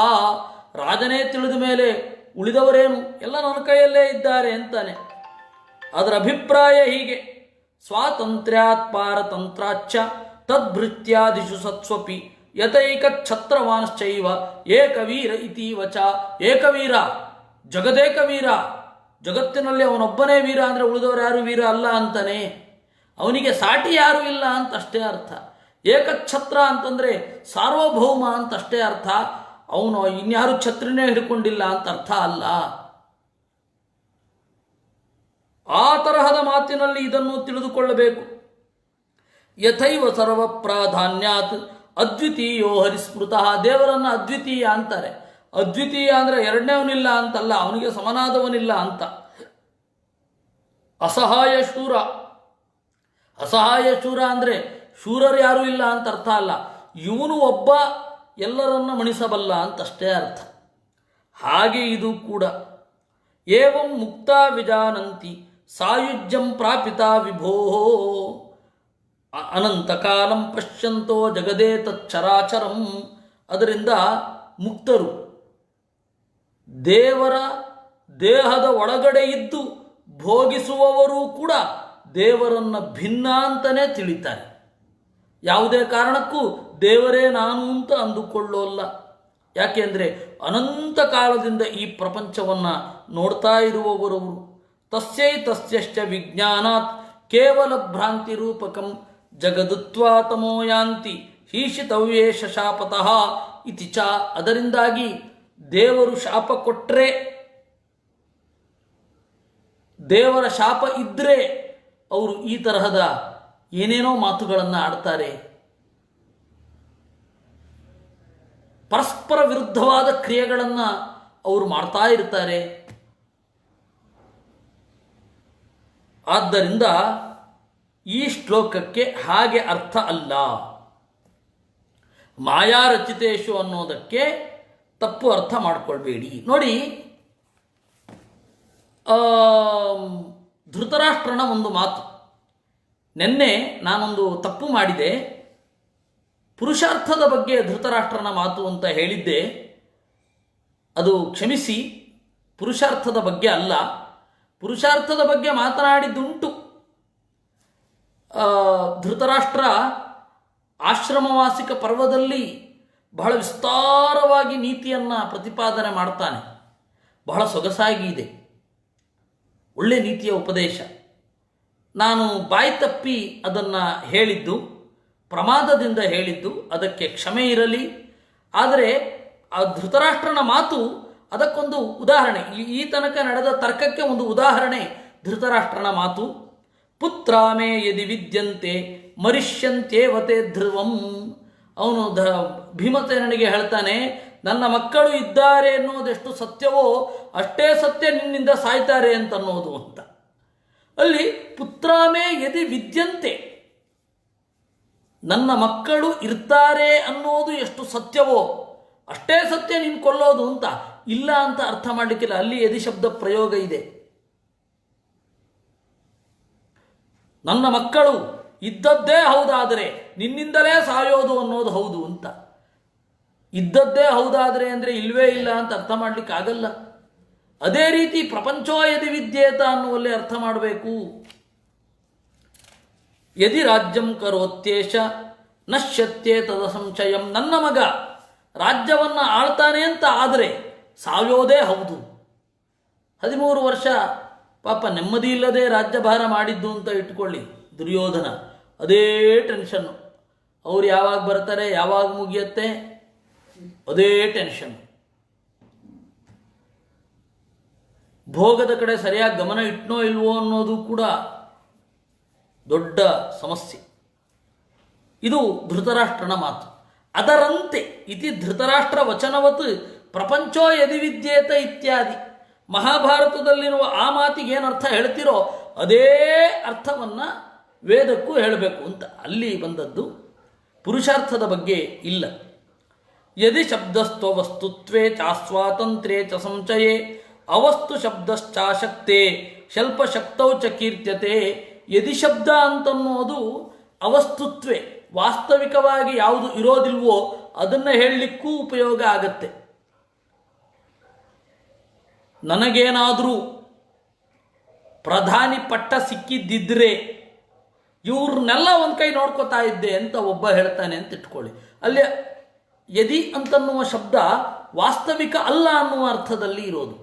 ರಾಜನೇ ತಿಳಿದ ಮೇಲೆ ಉಳಿದವರೇನು, ಎಲ್ಲ ನನ್ನ ಕೈಯಲ್ಲೇ ಇದ್ದಾರೆ ಅಂತಾನೆ. ಅದರ ಅಭಿಪ್ರಾಯ ಹೀಗೆ: ಸ್ವಾತಂತ್ರ್ಯಾತ್ ಪಾರತಂತ್ರಾಚ್ಚ ತದ್ಭೃತ್ಯಾದಿಷು ಸತ್ಸ್ವಪಿ ಯತೈಕಚ್ಛತ್ರವಾಂಶ್ಚೈವ ಏಕವೀರ ಇತಿ ವಚ. ಏಕವೀರ, ಜಗದೇಕವೀರ, ಜಗತ್ತಿನಲ್ಲಿ ಅವನೊಬ್ಬನೇ ವೀರ ಅಂದರೆ ಉಳಿದವರು ಯಾರು ವೀರ ಅಲ್ಲ ಅಂತಾನೆ. ಅವನಿಗೆ ಸಾಟಿ ಯಾರೂ ಇಲ್ಲ ಅಂತ ಅಷ್ಟೇ ಅರ್ಥ. ಏಕಚ್ಛತ್ರ ಅಂತಂದರೆ ಸಾರ್ವಭೌಮ ಅಂತಷ್ಟೇ ಅರ್ಥ. ಅವನು ಇನ್ಯಾರು ಛತ್ರಿನೇ ಹಿಡ್ಕೊಂಡಿಲ್ಲ ಅಂತ ಅರ್ಥ ಅಲ್ಲ. ಆ ತರಹದ ಮಾತಿನಲ್ಲಿ ಇದನ್ನು ತಿಳಿದುಕೊಳ್ಳಬೇಕು. ಯಥೈವ ಸರ್ವ ಪ್ರಾಧಾನ್ಯಾತ್ ಅದ್ವಿತೀಯೋ ಹರಿಸ್ಮೃತಃ. ದೇವರನ್ನು ಅದ್ವಿತೀಯ ಅಂತಾರೆ. ಅದ್ವಿತೀಯ ಅಂದರೆ ಎರಡನೇವನಿಲ್ಲ ಅಂತಲ್ಲ, ಅವನಿಗೆ ಸಮನಾದವನಿಲ್ಲ ಅಂತ. ಅಸಹಾಯ ಶೂರ, ಅಸಹಾಯ ಶೂರ ಅಂದರೆ ಶೂರರು ಯಾರೂ ಇಲ್ಲ ಅಂತ ಅರ್ಥ ಅಲ್ಲ, ಇವನು ಒಬ್ಬ ಎಲ್ಲರನ್ನ ಮಣಿಸಬಲ್ಲ ಅಂತಷ್ಟೇ ಅರ್ಥ. ಹಾಗೆ ಇದು ಕೂಡ. ಏವಂ ಮುಕ್ತ ವಿಜಾನಂತಿ ಸಾಯುಜ್ಯಂ ಪ್ರಾಪಿತ ವಿಭೋ ಅನಂತಕಾಲಂ ಪಶ್ಯಂತೋ ಜಗದೇ ತಚ್ಚರಾಚರಂ. ಅದರಿಂದ ಮುಕ್ತರು ದೇವರ ದೇಹದ ಒಳಗಡೆ ಇದ್ದು ಭೋಗಿಸುವವರೂ ಕೂಡ ದೇವರನ್ನು ಭಿನ್ನ ಅಂತಲೇ ತಿಳಿತಾರೆ. ಯಾವುದೇ ಕಾರಣಕ್ಕೂ ದೇವರೇ ನಾನು ಅಂತ ಅಂದುಕೊಳ್ಳೋಲ್ಲ. ಯಾಕೆಂದರೆ ಅನಂತ ಕಾಲದಿಂದ ಈ ಪ್ರಪಂಚವನ್ನು ನೋಡ್ತಾ ಇರುವವರವರು. ತಸ್ಯೈ ತಸ್ಯಶ್ಚ ವಿಜ್ಞಾನಾತ್ ಕೇವಲ ಭ್ರಾಂತಿ ರೂಪಕಂ ಜಗದುತ್ವಾ ತಮೋ ಯಾಂತಿ ಹೀಷಿತವ್ಯೇಷ ಶಾಪತಃ ಇತಿ ಚ. ಅದರಿಂದಾಗಿ ದೇವರು ಶಾಪ ಕೊಟ್ಟರೆ, ದೇವರ ಶಾಪ ಇದ್ದರೆ ಅವರು ಈ ತರಹದ ಏನೇನೋ ಮಾತುಗಳನ್ನು ಆಡ್ತಾರೆ. ಪರಸ್ಪರ ವಿರುದ್ಧವಾದ ಕ್ರಿಯೆಗಳನ್ನು ಅವರು ಮಾಡ್ತಾ ಇರ್ತಾರೆ. ಆದ್ದರಿಂದ ಈ ಶ್ಲೋಕಕ್ಕೆ ಹಾಗೆ ಅರ್ಥ ಅಲ್ಲ. ಮಾಯಾ ರಚಿತೇಶು ಅನ್ನೋದಕ್ಕೆ ತಪ್ಪು ಅರ್ಥ ಮಾಡಿಕೊಳ್ಬೇಡಿ. ನೋಡಿ, ಧೃತರಾಷ್ಟ್ರನ ಒಂದು ಮಾತು. ನಿನ್ನೆ ನಾನೊಂದು ತಪ್ಪು ಮಾಡಿದೆ. ಪುರುಷಾರ್ಥದ ಬಗ್ಗೆ ಧೃತರಾಷ್ಟ್ರನ ಮಾತು ಅಂತ ಹೇಳಿದ್ದೆ. ಅದು ಕ್ಷಮಿಸಿ, ಪುರುಷಾರ್ಥದ ಬಗ್ಗೆ ಅಲ್ಲ. ಪುರುಷಾರ್ಥದ ಬಗ್ಗೆ ಮಾತನಾಡಿದ್ದುಂಟು. ಧೃತರಾಷ್ಟ್ರ ಆಶ್ರಮವಾಸಿಕ ಪರ್ವದಲ್ಲಿ ಬಹಳ ವಿಸ್ತಾರವಾಗಿ ನೀತಿಯನ್ನು ಪ್ರತಿಪಾದನೆ ಮಾಡ್ತಾನೆ. ಬಹಳ ಸೊಗಸಾಗಿ ಇದೆ, ಒಳ್ಳೆ ನೀತಿಯ ಉಪದೇಶ. ನಾನು ಬಾಯಿ ತಪ್ಪಿ ಅದನ್ನು ಹೇಳಿದ್ದು, ಪ್ರಮಾದದಿಂದ ಹೇಳಿದ್ದು, ಅದಕ್ಕೆ ಕ್ಷಮೆ ಇರಲಿ. ಆದರೆ ಆ ಧೃತರಾಷ್ಟ್ರನ ಮಾತು ಅದಕ್ಕೊಂದು ಉದಾಹರಣೆ. ಈ ತನಕ ನಡೆದ ತರ್ಕಕ್ಕೆ ಒಂದು ಉದಾಹರಣೆ ಧೃತರಾಷ್ಟ್ರನ ಮಾತು. ಪುತ್ರಾಮೇ ಯದಿ ವಿದ್ಯಂತೆ ಮರಿಷ್ಯಂತೇವತೆ ಧ್ರುವಂ. ಅವನು ಭೀಮಸೇನನಿಗೆ ಹೇಳ್ತಾನೆ, ನನ್ನ ಮಕ್ಕಳು ಇದ್ದಾರೆ ಎನ್ನುವುದೆಷ್ಟು ಸತ್ಯವೋ ಅಷ್ಟೇ ಸತ್ಯ ನಿನ್ನಿಂದ ಸಾಯ್ತಾರೆ ಅಂತನ್ನೋದು ಅಂತ. ಅಲ್ಲಿ ಪುತ್ರಾಮೇ ಯದಿ ವಿದ್ಯಂತೆ, ನನ್ನ ಮಕ್ಕಳು ಇರ್ತಾರೆ ಅನ್ನೋದು ಎಷ್ಟು ಸತ್ಯವೋ ಅಷ್ಟೇ ಸತ್ಯ ನೀನು ಕೊಲ್ಲೋದು ಅಂತ. ಇಲ್ಲ ಅಂತ ಅರ್ಥ ಮಾಡಲಿಕ್ಕಿಲ್ಲ. ಅಲ್ಲಿ ಯದಿ ಶಬ್ದ ಪ್ರಯೋಗ ಇದೆ. ನನ್ನ ಮಕ್ಕಳು ಇದ್ದದ್ದೇ ಹೌದಾದರೆ ನಿನ್ನಿಂದಲೇ ಸಾಯೋದು ಅನ್ನೋದು ಹೌದು ಅಂತ. ಇದ್ದದ್ದೇ ಹೌದಾದರೆ ಅಂದರೆ ಇಲ್ವೇ ಇಲ್ಲ ಅಂತ ಅರ್ಥ ಮಾಡಲಿಕ್ಕೆ ಆಗಲ್ಲ. ಅದೇ ರೀತಿ ಪ್ರಪಂಚೋ ಯದಿ ವಿದ್ಯೇತ ಅನ್ನುವಲ್ಲಿ ಅರ್ಥ ಮಾಡಬೇಕು. ಯದಿ ರಾಜ್ಯಂ ಕರೋತ್ಯೇಷ ನಶ್ಯತ್ಯೇ ತದ ಸಂಶಯಂ. ನನ್ನ ಮಗ ರಾಜ್ಯವನ್ನು ಆಳ್ತಾನೆ ಅಂತ ಆದರೆ ಸಾಯೋದೇ ಹೌದು. 13 ವರ್ಷ ಪಾಪ ನೆಮ್ಮದಿ ಇಲ್ಲದೆ ರಾಜ್ಯಭಾರ ಮಾಡಿದ್ದು ಅಂತ ಇಟ್ಕೊಳ್ಳಿ ದುರ್ಯೋಧನ. ಅದೇ ಟೆನ್ಷನ್ನು. ಅವ್ರು ಯಾವಾಗ ಬರ್ತಾರೆ, ಯಾವಾಗ ಮುಗಿಯತ್ತೆ, ಅದೇ ಟೆನ್ಷನ್. ಭೋಗದ ಕಡೆ ಸರಿಯಾಗಿ ಗಮನ ಇಟ್ನೋ ಇಲ್ವೋ ಅನ್ನೋದು ಕೂಡ ದೊಡ್ಡ ಸಮಸ್ಯೆ. ಇದು ಧೃತರಾಷ್ಟ್ರನ ಮಾತು. ಅದರಂತೆ ಇತಿ ಧೃತರಾಷ್ಟ್ರ ವಚನವತ್ ಪ್ರಪಂಚೋ ಯದಿ ವಿದ್ಯೇತ ಇತ್ಯಾದಿ. ಮಹಾಭಾರತದಲ್ಲಿರುವ ಆ ಮಾತಿಗೆ ಏನು ಅರ್ಥ ಹೇಳ್ತಿರೋ ಅದೇ ಅರ್ಥವನ್ನು ವೇದಕ್ಕೂ ಹೇಳಬೇಕು ಅಂತ ಅಲ್ಲಿ ಬಂದದ್ದು. ಪುರುಷಾರ್ಥದ ಬಗ್ಗೆ ಇಲ್ಲ. ಯದಿ ಶಬ್ದಸ್ಥೋ ವಸ್ತುತ್ವೇ ಚಾಸ್ವಾತಂತ್ರ್ಯೇ ಚ ಸಂಚಯೇ ಅವಸ್ತು ಶಬ್ದಶ್ಚಾಶಕ್ತೆ ಶಲ್ಪಶಕ್ತೌ ಚ ಕೀರ್ತ್ಯತೆ. ಯದಿ ಶಬ್ದ ಅಂತನ್ನೋದು ಅವಸ್ತುತ್ವೇ, ವಾಸ್ತವಿಕವಾಗಿ ಯಾವುದು ಇರೋದಿಲ್ವೋ ಅದನ್ನು ಹೇಳಲಿಕ್ಕೂ ಉಪಯೋಗ ಆಗತ್ತೆ. ನನಗೇನಾದರೂ ಪ್ರಧಾನಿ ಪಟ್ಟ ಸಿಕ್ಕಿದ್ದಿದ್ರೆ ಇವ್ರನ್ನೆಲ್ಲ ಒಂದು ಕೈ ನೋಡ್ಕೋತಾ ಇದ್ದೆ ಅಂತ ಒಬ್ಬ ಹೇಳ್ತಾನೆ ಅಂತ ಇಟ್ಕೊಳ್ಳಿ. ಅಲ್ಲಿ ಯದಿ ಅಂತನ್ನುವ ಶಬ್ದ ವಾಸ್ತವಿಕ ಅಲ್ಲ ಅನ್ನುವ ಅರ್ಥದಲ್ಲಿ ಇರೋದು.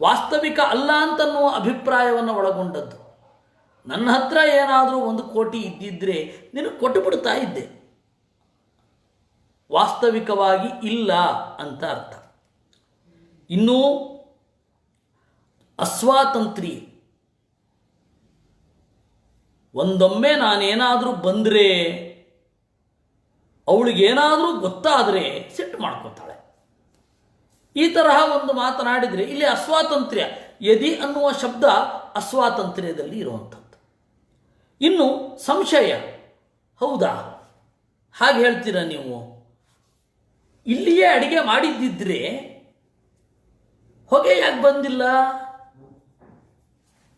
ವಾಸ್ತವಿಕ ಅಲ್ಲ ಅಂತನ್ನುವ ಅಭಿಪ್ರಾಯವನ್ನು ಒಳಗೊಂಡದ್ದು. ನನ್ನ ಹತ್ರ ಏನಾದರೂ 1 ಕೋಟಿ ಇದ್ದಿದ್ರೆ ನಿನಗೆ ಕೊಟ್ಟು ಬಿಡ್ತಾ ಇದ್ದೆ. ವಾಸ್ತವಿಕವಾಗಿ ಇಲ್ಲ ಅಂತ ಅರ್ಥ. ಇನ್ನೂ ಅಸ್ವಾತಂತ್ರ್ಯ, ಒಂದೊಮ್ಮೆ ನಾನೇನಾದರೂ ಬಂದರೆ ಅವಳಿಗೇನಾದರೂ ಗೊತ್ತಾದರೆ ಸಿಟ್ಟು ಮಾಡ್ಕೋತಾಳೆ. ಈ ತರಹ ಒಂದು ಮಾತನಾಡಿದರೆ ಇಲ್ಲಿ ಅಸ್ವಾತಂತ್ರ್ಯ. ಯದಿ ಅನ್ನುವ ಶಬ್ದ ಅಸ್ವಾತಂತ್ರ್ಯದಲ್ಲಿ ಇರುವಂಥದ್ದು. ಇನ್ನು ಸಂಶಯ, ಹೌದಾ ಹಾಗೆ ಹೇಳ್ತೀರಾ ನೀವು? ಇಲ್ಲಿಯೇ ಅಡಿಗೆ ಮಾಡಿದ್ದಿದ್ರೆ ಹೊಗೆ ಯಾಕೆ ಬಂದಿಲ್ಲ?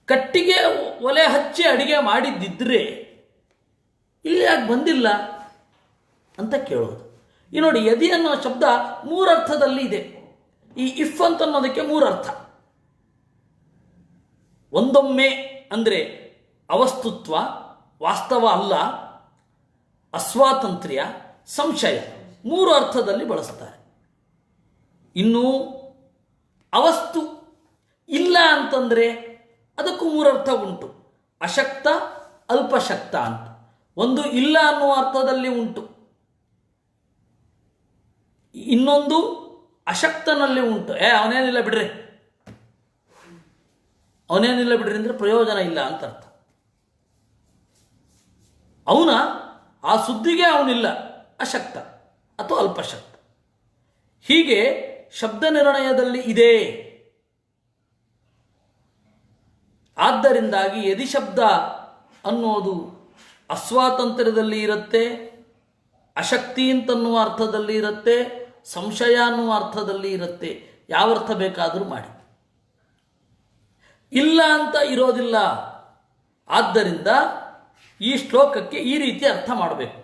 ಕಟ್ಟಿಗೆ ಒಲೆ ಹಚ್ಚಿ ಅಡಿಗೆ ಮಾಡಿದ್ದಿದ್ರೆ ಇಲ್ಲಿ ಯಾಕೆ ಬಂದಿಲ್ಲ ಅಂತ ಕೇಳೋದು. ಈ ನೋಡಿ, ಯದಿ ಅನ್ನೋ ಶಬ್ದ 3 ಅರ್ಥದಲ್ಲಿ ಇದೆ. ಈ ಇಫ್ ಅಂತ ಅನ್ನೋದಕ್ಕೆ 3 ಅರ್ಥ. ಒಂದೊಮ್ಮೆ ಅಂದರೆ ಅವಸ್ತುತ್ವ, ವಾಸ್ತವ ಅಲ್ಲ, ಅಸ್ವಾತಂತ್ರ್ಯ, ಸಂಶಯ, 3 ಅರ್ಥದಲ್ಲಿ ಬಳಸ್ತಾರೆ. ಇನ್ನು ಅವಸ್ತು ಇಲ್ಲ ಅಂತಂದರೆ ಅದಕ್ಕೂ 3 ಅರ್ಥ ಉಂಟು. ಅಶಕ್ತ, ಅಲ್ಪಶಕ್ತ ಅಂತ. ಒಂದು ಇಲ್ಲ ಅನ್ನುವ ಅರ್ಥದಲ್ಲಿ ಉಂಟು, ಇನ್ನೊಂದು ಅಶಕ್ತನಲ್ಲಿ ಉಂಟು. ಅವನೇನಿಲ್ಲ ಬಿಡ್ರಿ, ಅವನೇನಿಲ್ಲ ಬಿಡ್ರಿ ಅಂದರೆ ಪ್ರಯೋಜನ ಇಲ್ಲ ಅಂತ ಅರ್ಥ. ಅವನ ಆ ಸುದ್ದಿಗೆ ಅವನಿಲ್ಲ, ಅಶಕ್ತ ಅಥವಾ ಅಲ್ಪಶಕ್ತ. ಹೀಗೆ ಶಬ್ದ ನಿರ್ಣಯದಲ್ಲಿ ಇದೆ. ಆದ್ದರಿಂದಾಗಿ ಯದಿ ಶಬ್ದ ಅನ್ನೋದು ಅಸ್ವಾತಂತ್ರ್ಯದಲ್ಲಿ ಇರುತ್ತೆ, ಅಶಕ್ತಿ ಅಂತನ್ನುವ ಅರ್ಥದಲ್ಲಿ ಇರುತ್ತೆ, ಸಂಶಯ ಅನ್ನುವ ಅರ್ಥದಲ್ಲಿ ಇರುತ್ತೆ. ಯಾವ ಅರ್ಥ ಬೇಕಾದರೂ ಮಾಡಿ, ಇಲ್ಲ ಅಂತ ಇರೋದಿಲ್ಲ. ಆದ್ದರಿಂದ ಈ ಶ್ಲೋಕಕ್ಕೆ ಈ ರೀತಿ ಅರ್ಥ ಮಾಡಬೇಕು.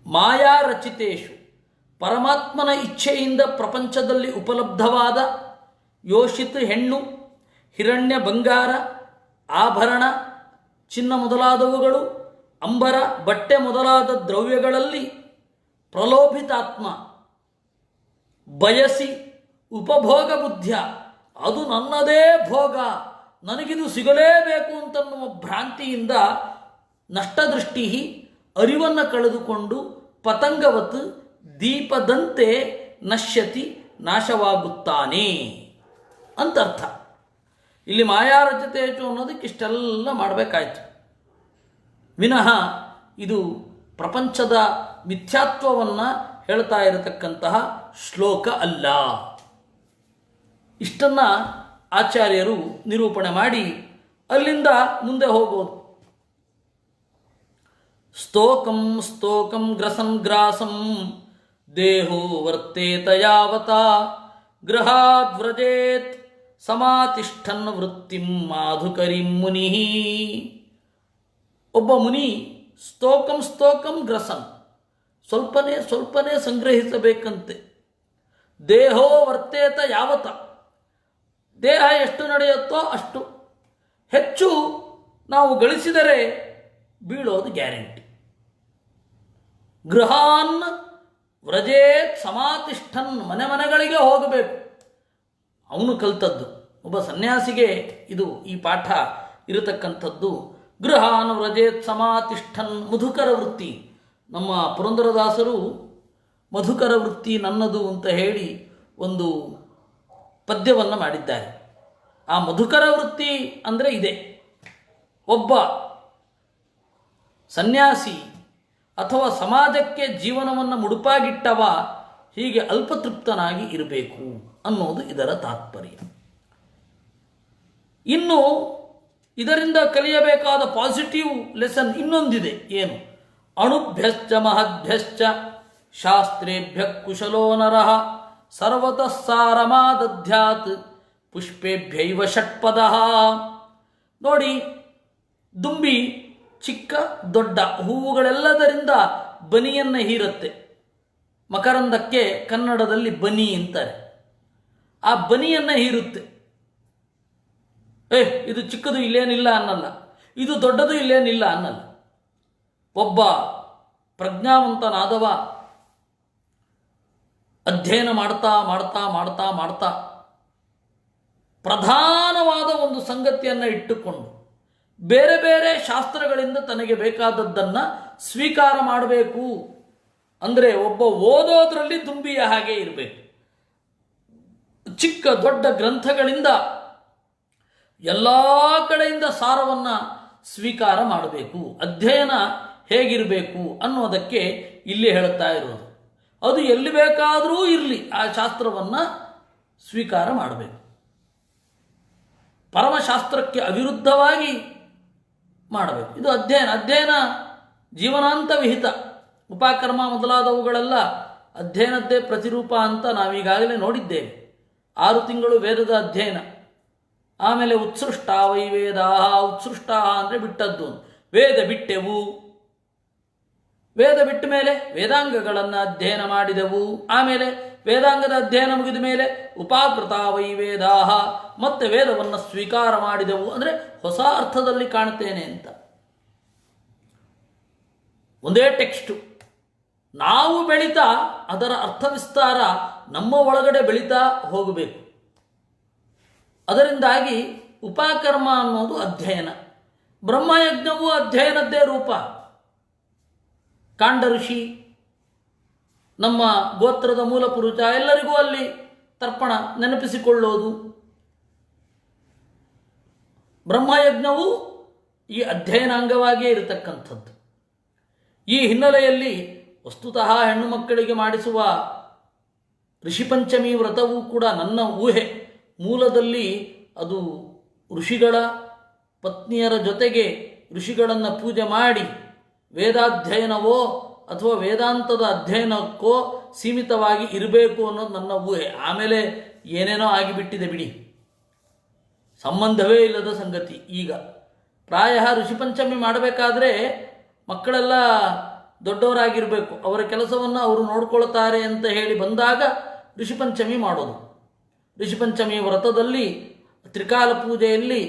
ಮಾಯಾ ರಚಿತೇಶು, ಪರಮಾತ್ಮನ ಇಚ್ಛೆಯಿಂದ ಪ್ರಪಂಚದಲ್ಲಿ ಉಪಲಬ್ಧವಾದ ಯೋಷಿತ್ ಹೆಣ್ಣು, ಹಿರಣ್ಯ ಬಂಗಾರ, ಆಭರಣ, ಚಿನ್ನ ಮೊದಲಾದವುಗಳು, ಅಂಬರ, ಬಟ್ಟೆ ಮೊದಲಾದ ದ್ರವ್ಯಗಳಲ್ಲಿ ಪ್ರಲೋಭಿತಾತ್ಮ ಬಯಸಿ ಉಪಭೋಗ ಬುದ್ಧಿಯ, ಅದು ನನ್ನದೇ ಭೋಗ, ನನಗಿದು ಸಿಗಲೇಬೇಕು ಅಂತನ್ನುವ ಭ್ರಾಂತಿಯಿಂದ ನಷ್ಟದೃಷ್ಟಿ, ಅರಿವನ್ನು ಕಳೆದುಕೊಂಡು ಪತಂಗವತ್ ದೀಪದಂತೆ ನಶ್ಯತಿ, ನಾಶವಾಗುತ್ತಾನೆ ಅಂತ ಅರ್ಥ. ಇಲ್ಲಿ ಮಾಯಾರಚಿತೇಚು ಅನ್ನೋದಕ್ಕೆ ಇಷ್ಟೆಲ್ಲ ಮಾಡಬೇಕಾಯ್ತು. ವಿನಃ ಇದು ಪ್ರಪಂಚದ ಮಿಥ್ಯಾತ್ವವನ್ನು ಹೇಳ್ತಾ ಇರತಕ್ಕಂತಹ ಶ್ಲೋಕ ಅಲ್ಲ. ಇಷ್ಟನ್ನು ಆಚಾರ್ಯರು ನಿರೂಪಣೆ ಮಾಡಿ ಅಲ್ಲಿಂದ ಮುಂದೆ ಹೋಗೋದು. ಸ್ತೋಕಂ ಸ್ತೋಕಂ ಗ್ರಸನ್ ಗ್ರಾಸಂ ದೇಹೋ ವರ್ತೇತ ಯಾವತ ಗೃಹಾದ್ ವ್ರಜೇತ್ ಸಮಾತಿಷ್ಠನ್ ವೃತ್ತಿಂ ಮಾಧುಕರಿಂ ಮುನಿ. ಒಬ್ಬ ಮುನಿ ಸ್ತೋಕಂ ಸ್ತೋಕಂ ಗ್ರಸನ್, ಸ್ವಲ್ಪನೇ ಸಂಗ್ರಹಿಸಬೇಕಂತೆ. ದೇಹೋ ವರ್ತೇತ ಯಾವತ, ದೇಹ ಎಷ್ಟು ನಡೆಯುತ್ತೋ ಅಷ್ಟು, ಹೆಚ್ಚು ನಾವು ಗಳಿಸಿದರೆ ಬೀಳೋದು ಗ್ಯಾರಂಟಿ. ಗೃಹಾನ್ ವ್ರಜೇತ್ ಸಮಾತಿಷ್ಠನ್, ಮನೆಗಳಿಗೆ ಹೋಗಬೇಕು. ಅವನು ಕಲ್ತದ್ದು. ಒಬ್ಬ ಸನ್ಯಾಸಿಗೆ ಇದು ಈ ಪಾಠ ಇರತಕ್ಕಂಥದ್ದು. ಗೃಹಾನ್ ವ್ರಜೇತ್ ಸಮಾತಿಷ್ಠನ್, ಮಧುಕರ ವೃತ್ತಿ. ನಮ್ಮ ಪುರಂದರದಾಸರು ಮಧುಕರ ವೃತ್ತಿ ನನ್ನದು ಅಂತ ಹೇಳಿ ಒಂದು ಪದ್ಯವನ್ನು ಮಾಡಿದ್ದಾರೆ. ಆ ಮಧುಕರ ವೃತ್ತಿ ಅಂದರೆ ಇದೆ, ಒಬ್ಬ ಸನ್ಯಾಸಿ ಅಥವಾ ಸಮಾಜಕ್ಕೆ ಜೀವನವನ್ನು ಮುಡುಪಾಗಿಟ್ಟವ ಹೀಗೆ ಅಲ್ಪತೃಪ್ತನಾಗಿ ಇರಬೇಕು ಅನ್ನೋದು ಇದರ ತಾತ್ಪರ್ಯ. ಇನ್ನು ಇದರಿಂದ ಕಲಿಯಬೇಕಾದ ಪಾಸಿಟಿವ್ ಲೆಸನ್ ಇನ್ನೊಂದಿದೆ. ಏನು? ಅಣುಭ್ಯಶ್ಚ ಮಹದ್ಭ್ಯಶ್ಚ ಶಾಸ್ತ್ರೇಭ್ಯ ಕುಶಲೋ ನರಃ ಸರ್ವತಃ ಸಾರಮಾದಧ್ಯಾತ್ ಪುಷ್ಪೇಭ್ಯೈವ ಷಟ್ಪದಃ. ನೋಡಿ, ದುಂಬಿ ಚಿಕ್ಕ ದೊಡ್ಡ ಹೂವುಗಳೆಲ್ಲದರಿಂದ ಬನಿಯನ್ನು ಹೀರುತ್ತೆ. ಮಕರಂದಕ್ಕೆ ಕನ್ನಡದಲ್ಲಿ ಬನಿ ಅಂತಾರೆ. ಆ ಬನಿಯನ್ನು ಹೀರುತ್ತೆ. ಇದು ಚಿಕ್ಕದು ಇಲ್ಲೇನಿಲ್ಲ ಅನ್ನಲ್ಲ, ಇದು ದೊಡ್ಡದು ಇಲ್ಲೇನಿಲ್ಲ ಅನ್ನಲ್ಲ. ಒಬ್ಬ ಪ್ರಜ್ಞಾವಂತನಾದವ ಅಧ್ಯಯನ ಮಾಡ್ತಾ ಮಾಡ್ತಾ ಮಾಡ್ತಾ ಮಾಡ್ತಾ ಪ್ರಧಾನವಾದ ಒಂದು ಸಂಗತಿಯನ್ನು ಇಟ್ಟುಕೊಂಡು ಬೇರೆ ಬೇರೆ ಶಾಸ್ತ್ರಗಳಿಂದ ತನಗೆ ಬೇಕಾದದ್ದನ್ನು ಸ್ವೀಕಾರ ಮಾಡಬೇಕು. ಅಂದರೆ ಒಬ್ಬ ಓದೋದ್ರಲ್ಲಿ ದುಂಬಿಯ ಹಾಗೆ ಇರಬೇಕು. ಚಿಕ್ಕ ದೊಡ್ಡ ಗ್ರಂಥಗಳಿಂದ ಎಲ್ಲ ಕಡೆಯಿಂದ ಸಾರವನ್ನು ಸ್ವೀಕಾರ ಮಾಡಬೇಕು. ಅಧ್ಯಯನ ಹೇಗಿರಬೇಕು ಅನ್ನೋದಕ್ಕೆ ಇಲ್ಲಿ ಹೇಳುತ್ತಾ ಇರೋದು. ಅದು ಎಲ್ಲಿ ಬೇಕಾದರೂ ಇರಲಿ, ಆ ಶಾಸ್ತ್ರವನ್ನು ಸ್ವೀಕಾರ ಮಾಡಬೇಕು. ಪರಮಶಾಸ್ತ್ರಕ್ಕೆ ಅವಿರುದ್ಧವಾಗಿ ಮಾಡಬೇಕು. ಇದು ಅಧ್ಯಯನ ಜೀವನಾಂತ ವಿಹಿತ. ಉಪಕರ್ಮ ಮೊದಲಾದವುಗಳೆಲ್ಲ ಅಧ್ಯಯನದ್ದೇ ಪ್ರತಿರೂಪ ಅಂತ ನಾವೀಗಾಗಲೇ ನೋಡಿದ್ದೇವೆ. 6 ತಿಂಗಳು ವೇದದ ಅಧ್ಯಯನ, ಆಮೇಲೆ ಉತ್ಸೃಷ್ಟ ವೈವೇದ. ಉತ್ಸೃಷ್ಟ ಅಂದರೆ ಬಿಟ್ಟದ್ದು. ವೇದ ಬಿಟ್ಟೆವು, ವೇದ ಬಿಟ್ಟ ಮೇಲೆ ವೇದಾಂಗಗಳನ್ನು ಅಧ್ಯಯನ ಮಾಡಿದೆವು. ಆಮೇಲೆ ವೇದಾಂಗದ ಅಧ್ಯಯನ ಮುಗಿದ ಮೇಲೆ ಉಪಾಕೃತ ವೈವೇದ, ಮತ್ತೆ ವೇದವನ್ನು ಸ್ವೀಕಾರ ಮಾಡಿದೆವು. ಅಂದರೆ ಹೊಸ ಅರ್ಥದಲ್ಲಿ ಕಾಣ್ತೇನೆ ಅಂತ. ಒಂದೇ ಟೆಕ್ಸ್ಟು, ನಾವು ಬೆಳೀತಾ ಅದರ ಅರ್ಥ ವಿಸ್ತಾರ ನಮ್ಮ ಒಳಗಡೆ ಬೆಳೀತಾ ಹೋಗಬೇಕು. ಅದರಿಂದಾಗಿ ಉಪಕರ್ಮ ಅನ್ನೋದು ಅಧ್ಯಯನ. ಬ್ರಹ್ಮಯಜ್ಞವೂ ಅಧ್ಯಯನದ್ದೇ ರೂಪ. ಕಾಂಡ ಋಷಿ, ನಮ್ಮ ಗೋತ್ರದ ಮೂಲ ಪುರುಷ, ಎಲ್ಲರಿಗೂ ಅಲ್ಲಿ ತರ್ಪಣ ನೆನಪಿಸಿಕೊಳ್ಳೋದು. ಬ್ರಹ್ಮಯಜ್ಞವು ಈ ಅಧ್ಯಯನಾಂಗವಾಗಿಯೇ ಇರತಕ್ಕಂಥದ್ದು. ಈ ಹಿನ್ನೆಲೆಯಲ್ಲಿ ವಸ್ತುತಃ ಹೆಣ್ಣು ಮಕ್ಕಳಿಗೆ ಮಾಡಿಸುವ ಋಷಿಪಂಚಮಿ ವ್ರತವೂ ಕೂಡ ನನ್ನ ಊಹೆ ಮೂಲದಲ್ಲಿ ಅದು ಋಷಿಗಳ ಪತ್ನಿಯರ ಜೊತೆಗೆ ಋಷಿಗಳನ್ನು ಪೂಜೆ ಮಾಡಿ ವೇದಾಧ್ಯಯನವೋ ಅಥವಾ ವೇದಾಂತದ ಅಧ್ಯಯನಕ್ಕೋ ಸೀಮಿತವಾಗಿ ಇರಬೇಕು ಅನ್ನೋದು ನನ್ನ ಊಹೆ. ಆಮೇಲೆ ಏನೇನೋ ಆಗಿಬಿಟ್ಟಿದೆ ಬಿಡಿ, ಸಂಬಂಧವೇ ಇಲ್ಲದ ಸಂಗತಿ. ಈಗ ಪ್ರಾಯ ಋಷಿಪಂಚಮಿ ಮಾಡಬೇಕಾದ್ರೆ ಮಕ್ಕಳೆಲ್ಲ ದೊಡ್ಡವರಾಗಿರಬೇಕು, ಅವರ ಕೆಲಸವನ್ನು ಅವರು ನೋಡ್ಕೊಳ್ತಾರೆ ಅಂತ ಹೇಳಿ ಬಂದಾಗ ಋಷಿಪಂಚಮಿ ಮಾಡೋದು. ಋಷಿಪಂಚಮಿ ವ್ರತದಲ್ಲಿ ತ್ರಿಕಾಲ ಪೂಜೆಯಲ್ಲಿ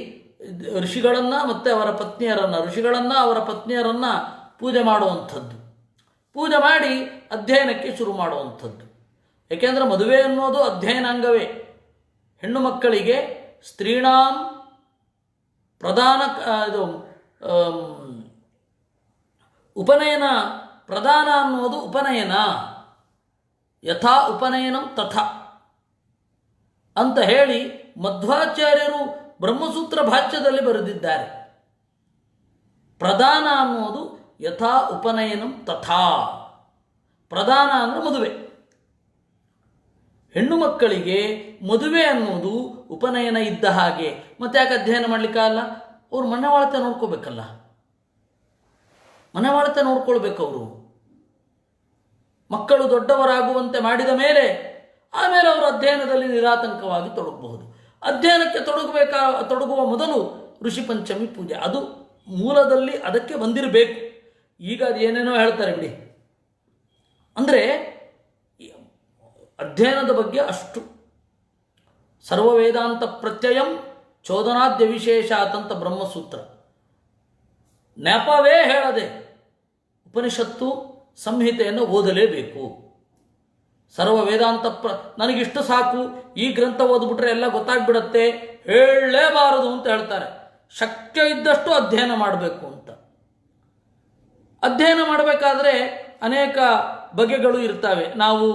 ಋಷಿಗಳನ್ನು ಮತ್ತು ಅವರ ಪತ್ನಿಯರನ್ನು, ಋಷಿಗಳನ್ನು ಅವರ ಪತ್ನಿಯರನ್ನು ಪೂಜೆ ಮಾಡುವಂಥದ್ದು, ಪೂಜೆ ಮಾಡಿ ಅಧ್ಯಯನಕ್ಕೆ ಶುರು ಮಾಡುವಂಥದ್ದು. ಏಕೆಂದರೆ ಮದುವೆ ಅನ್ನೋದು ಅಧ್ಯಯನಾಂಗವೇ. ಹೆಣ್ಣು ಮಕ್ಕಳಿಗೆ ಸ್ತ್ರೀಣಾಂ ಪ್ರಧಾನ ಇದು ಉಪನಯನ ಪ್ರಧಾನ ಅನ್ನೋದು ಉಪನಯನ, ಯಥಾ ಉಪನಯನಂ ತಥಾ ಅಂತ ಹೇಳಿ ಮಧ್ವಾಚಾರ್ಯರು ಬ್ರಹ್ಮಸೂತ್ರ ಭಾಷ್ಯದಲ್ಲಿ ಬರೆದಿದ್ದಾರೆ. ಪ್ರಧಾನ ಅನ್ನೋದು ಯಥಾ ಉಪನಯನಂ ತಥಾ. ಪ್ರಧಾನ ಅಂದರೆ ಮದುವೆ. ಹೆಣ್ಣು ಮಕ್ಕಳಿಗೆ ಮದುವೆ ಅನ್ನೋದು ಉಪನಯನ ಇದ್ದ ಹಾಗೆ. ಮತ್ತೆ ಯಾಕೆ ಅಧ್ಯಯನ ಮಾಡಲಿಕ್ಕಲ್ಲ? ಅವ್ರು ಮನೆವಾಳತೆ ನೋಡ್ಕೋಬೇಕಲ್ಲ, ಮನೆವಾಳತೆ ನೋಡ್ಕೊಳ್ಬೇಕು. ಅವರು ಮಕ್ಕಳು ದೊಡ್ಡವರಾಗುವಂತೆ ಮಾಡಿದ ಮೇಲೆ ಆಮೇಲೆ ಅವರು ಅಧ್ಯಯನದಲ್ಲಿ ನಿರಾತಂಕವಾಗಿ ತೊಡಗಬಹುದು. ಅಧ್ಯಯನಕ್ಕೆ ತೊಡಗುವ ಮೊದಲು ಋಷಿ ಪಂಚಮಿ ಪೂಜೆ, ಅದು ಮೂಲದಲ್ಲಿ ಅದಕ್ಕೆ ಬಂದಿರಬೇಕು. ಈಗ ಅದು ಏನೇನೋ ಹೇಳ್ತಾರೆ ಬಿಡಿ. ಅಂದರೆ ಅಧ್ಯಯನದ ಬಗ್ಗೆ ಅಷ್ಟು. ಸರ್ವ ವೇದಾಂತ ಪ್ರತ್ಯಯಂ ಚೋದನಾದ್ಯ ವಿಶೇಷಾತಂತ ಬ್ರಹ್ಮಸೂತ್ರ. ನೆಪವೇ ಹೇಳದೆ ಉಪನಿಷತ್ತು ಸಂಹಿತೆಯನ್ನು ಓದಲೇಬೇಕು. ಸರ್ವ ವೇದಾಂತ ನನಗಿಷ್ಟು ಸಾಕು, ಈ ಗ್ರಂಥ ಓದ್ಬಿಟ್ರೆ ಎಲ್ಲ ಗೊತ್ತಾಗ್ಬಿಡತ್ತೆ, ಹೇಳಲೇಬಾರದು ಅಂತ ಹೇಳ್ತಾರೆ. ಶಕ್ಯ ಇದ್ದಷ್ಟು ಅಧ್ಯಯನ ಮಾಡಬೇಕು ಅಂತ. ಅಧ್ಯಯನ ಮಾಡಬೇಕಾದ್ರೆ ಅನೇಕ ಬಗೆಗಳು ಇರ್ತವೆ. ನಾವು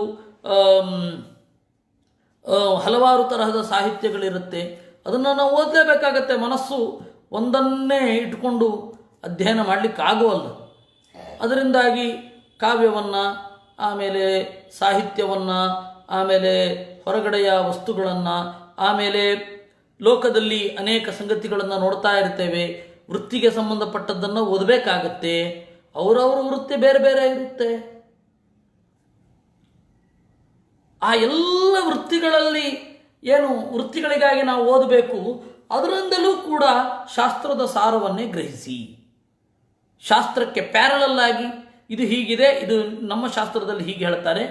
ಹಲವಾರು ತರಹದ ಸಾಹಿತ್ಯಗಳಿರುತ್ತೆ, ಅದನ್ನು ನಾವು ಓದಲೇಬೇಕಾಗತ್ತೆ. ಮನಸ್ಸು ಒಂದನ್ನೇ ಇಟ್ಕೊಂಡು ಅಧ್ಯಯನ ಮಾಡಲಿಕ್ಕಾಗುವಲ್ಲ. ಅದರಿಂದಾಗಿ ಕಾವ್ಯವನ್ನು, ಆಮೇಲೆ ಸಾಹಿತ್ಯವನ್ನು, ಆಮೇಲೆ ಹೊರಗಡೆಯ ವಸ್ತುಗಳನ್ನು, ಆಮೇಲೆ ಲೋಕದಲ್ಲಿ ಅನೇಕ ಸಂಗತಿಗಳನ್ನು ನೋಡ್ತಾ ಇರ್ತೇವೆ. ವೃತ್ತಿಗೆ ಸಂಬಂಧಪಟ್ಟದ್ದನ್ನು ಓದಬೇಕಾಗತ್ತೆ. ಅವರವರ ವೃತ್ತಿ ಬೇರೆ ಬೇರೆ ಇರುತ್ತೆ. ಆ ಎಲ್ಲ ವೃತ್ತಿಗಳಲ್ಲಿ ಏನು ವೃತ್ತಿಗಳಿಗಾಗಿ ನಾವು ಓದಬೇಕು, ಅದರಿಂದಲೂ ಕೂಡ ಶಾಸ್ತ್ರದ ಸಾರವನ್ನೇ ಗ್ರಹಿಸಿ. ಶಾಸ್ತ್ರಕ್ಕೆ ಪ್ಯಾರಲಲ್ ಆಗಿ ಇದು ಹೀಗಿದೆ, ಇದು ನಮ್ಮ ಶಾಸ್ತ್ರದಲ್ಲಿ ಹೀಗೆ ಹೇಳ್ತಾರೆ,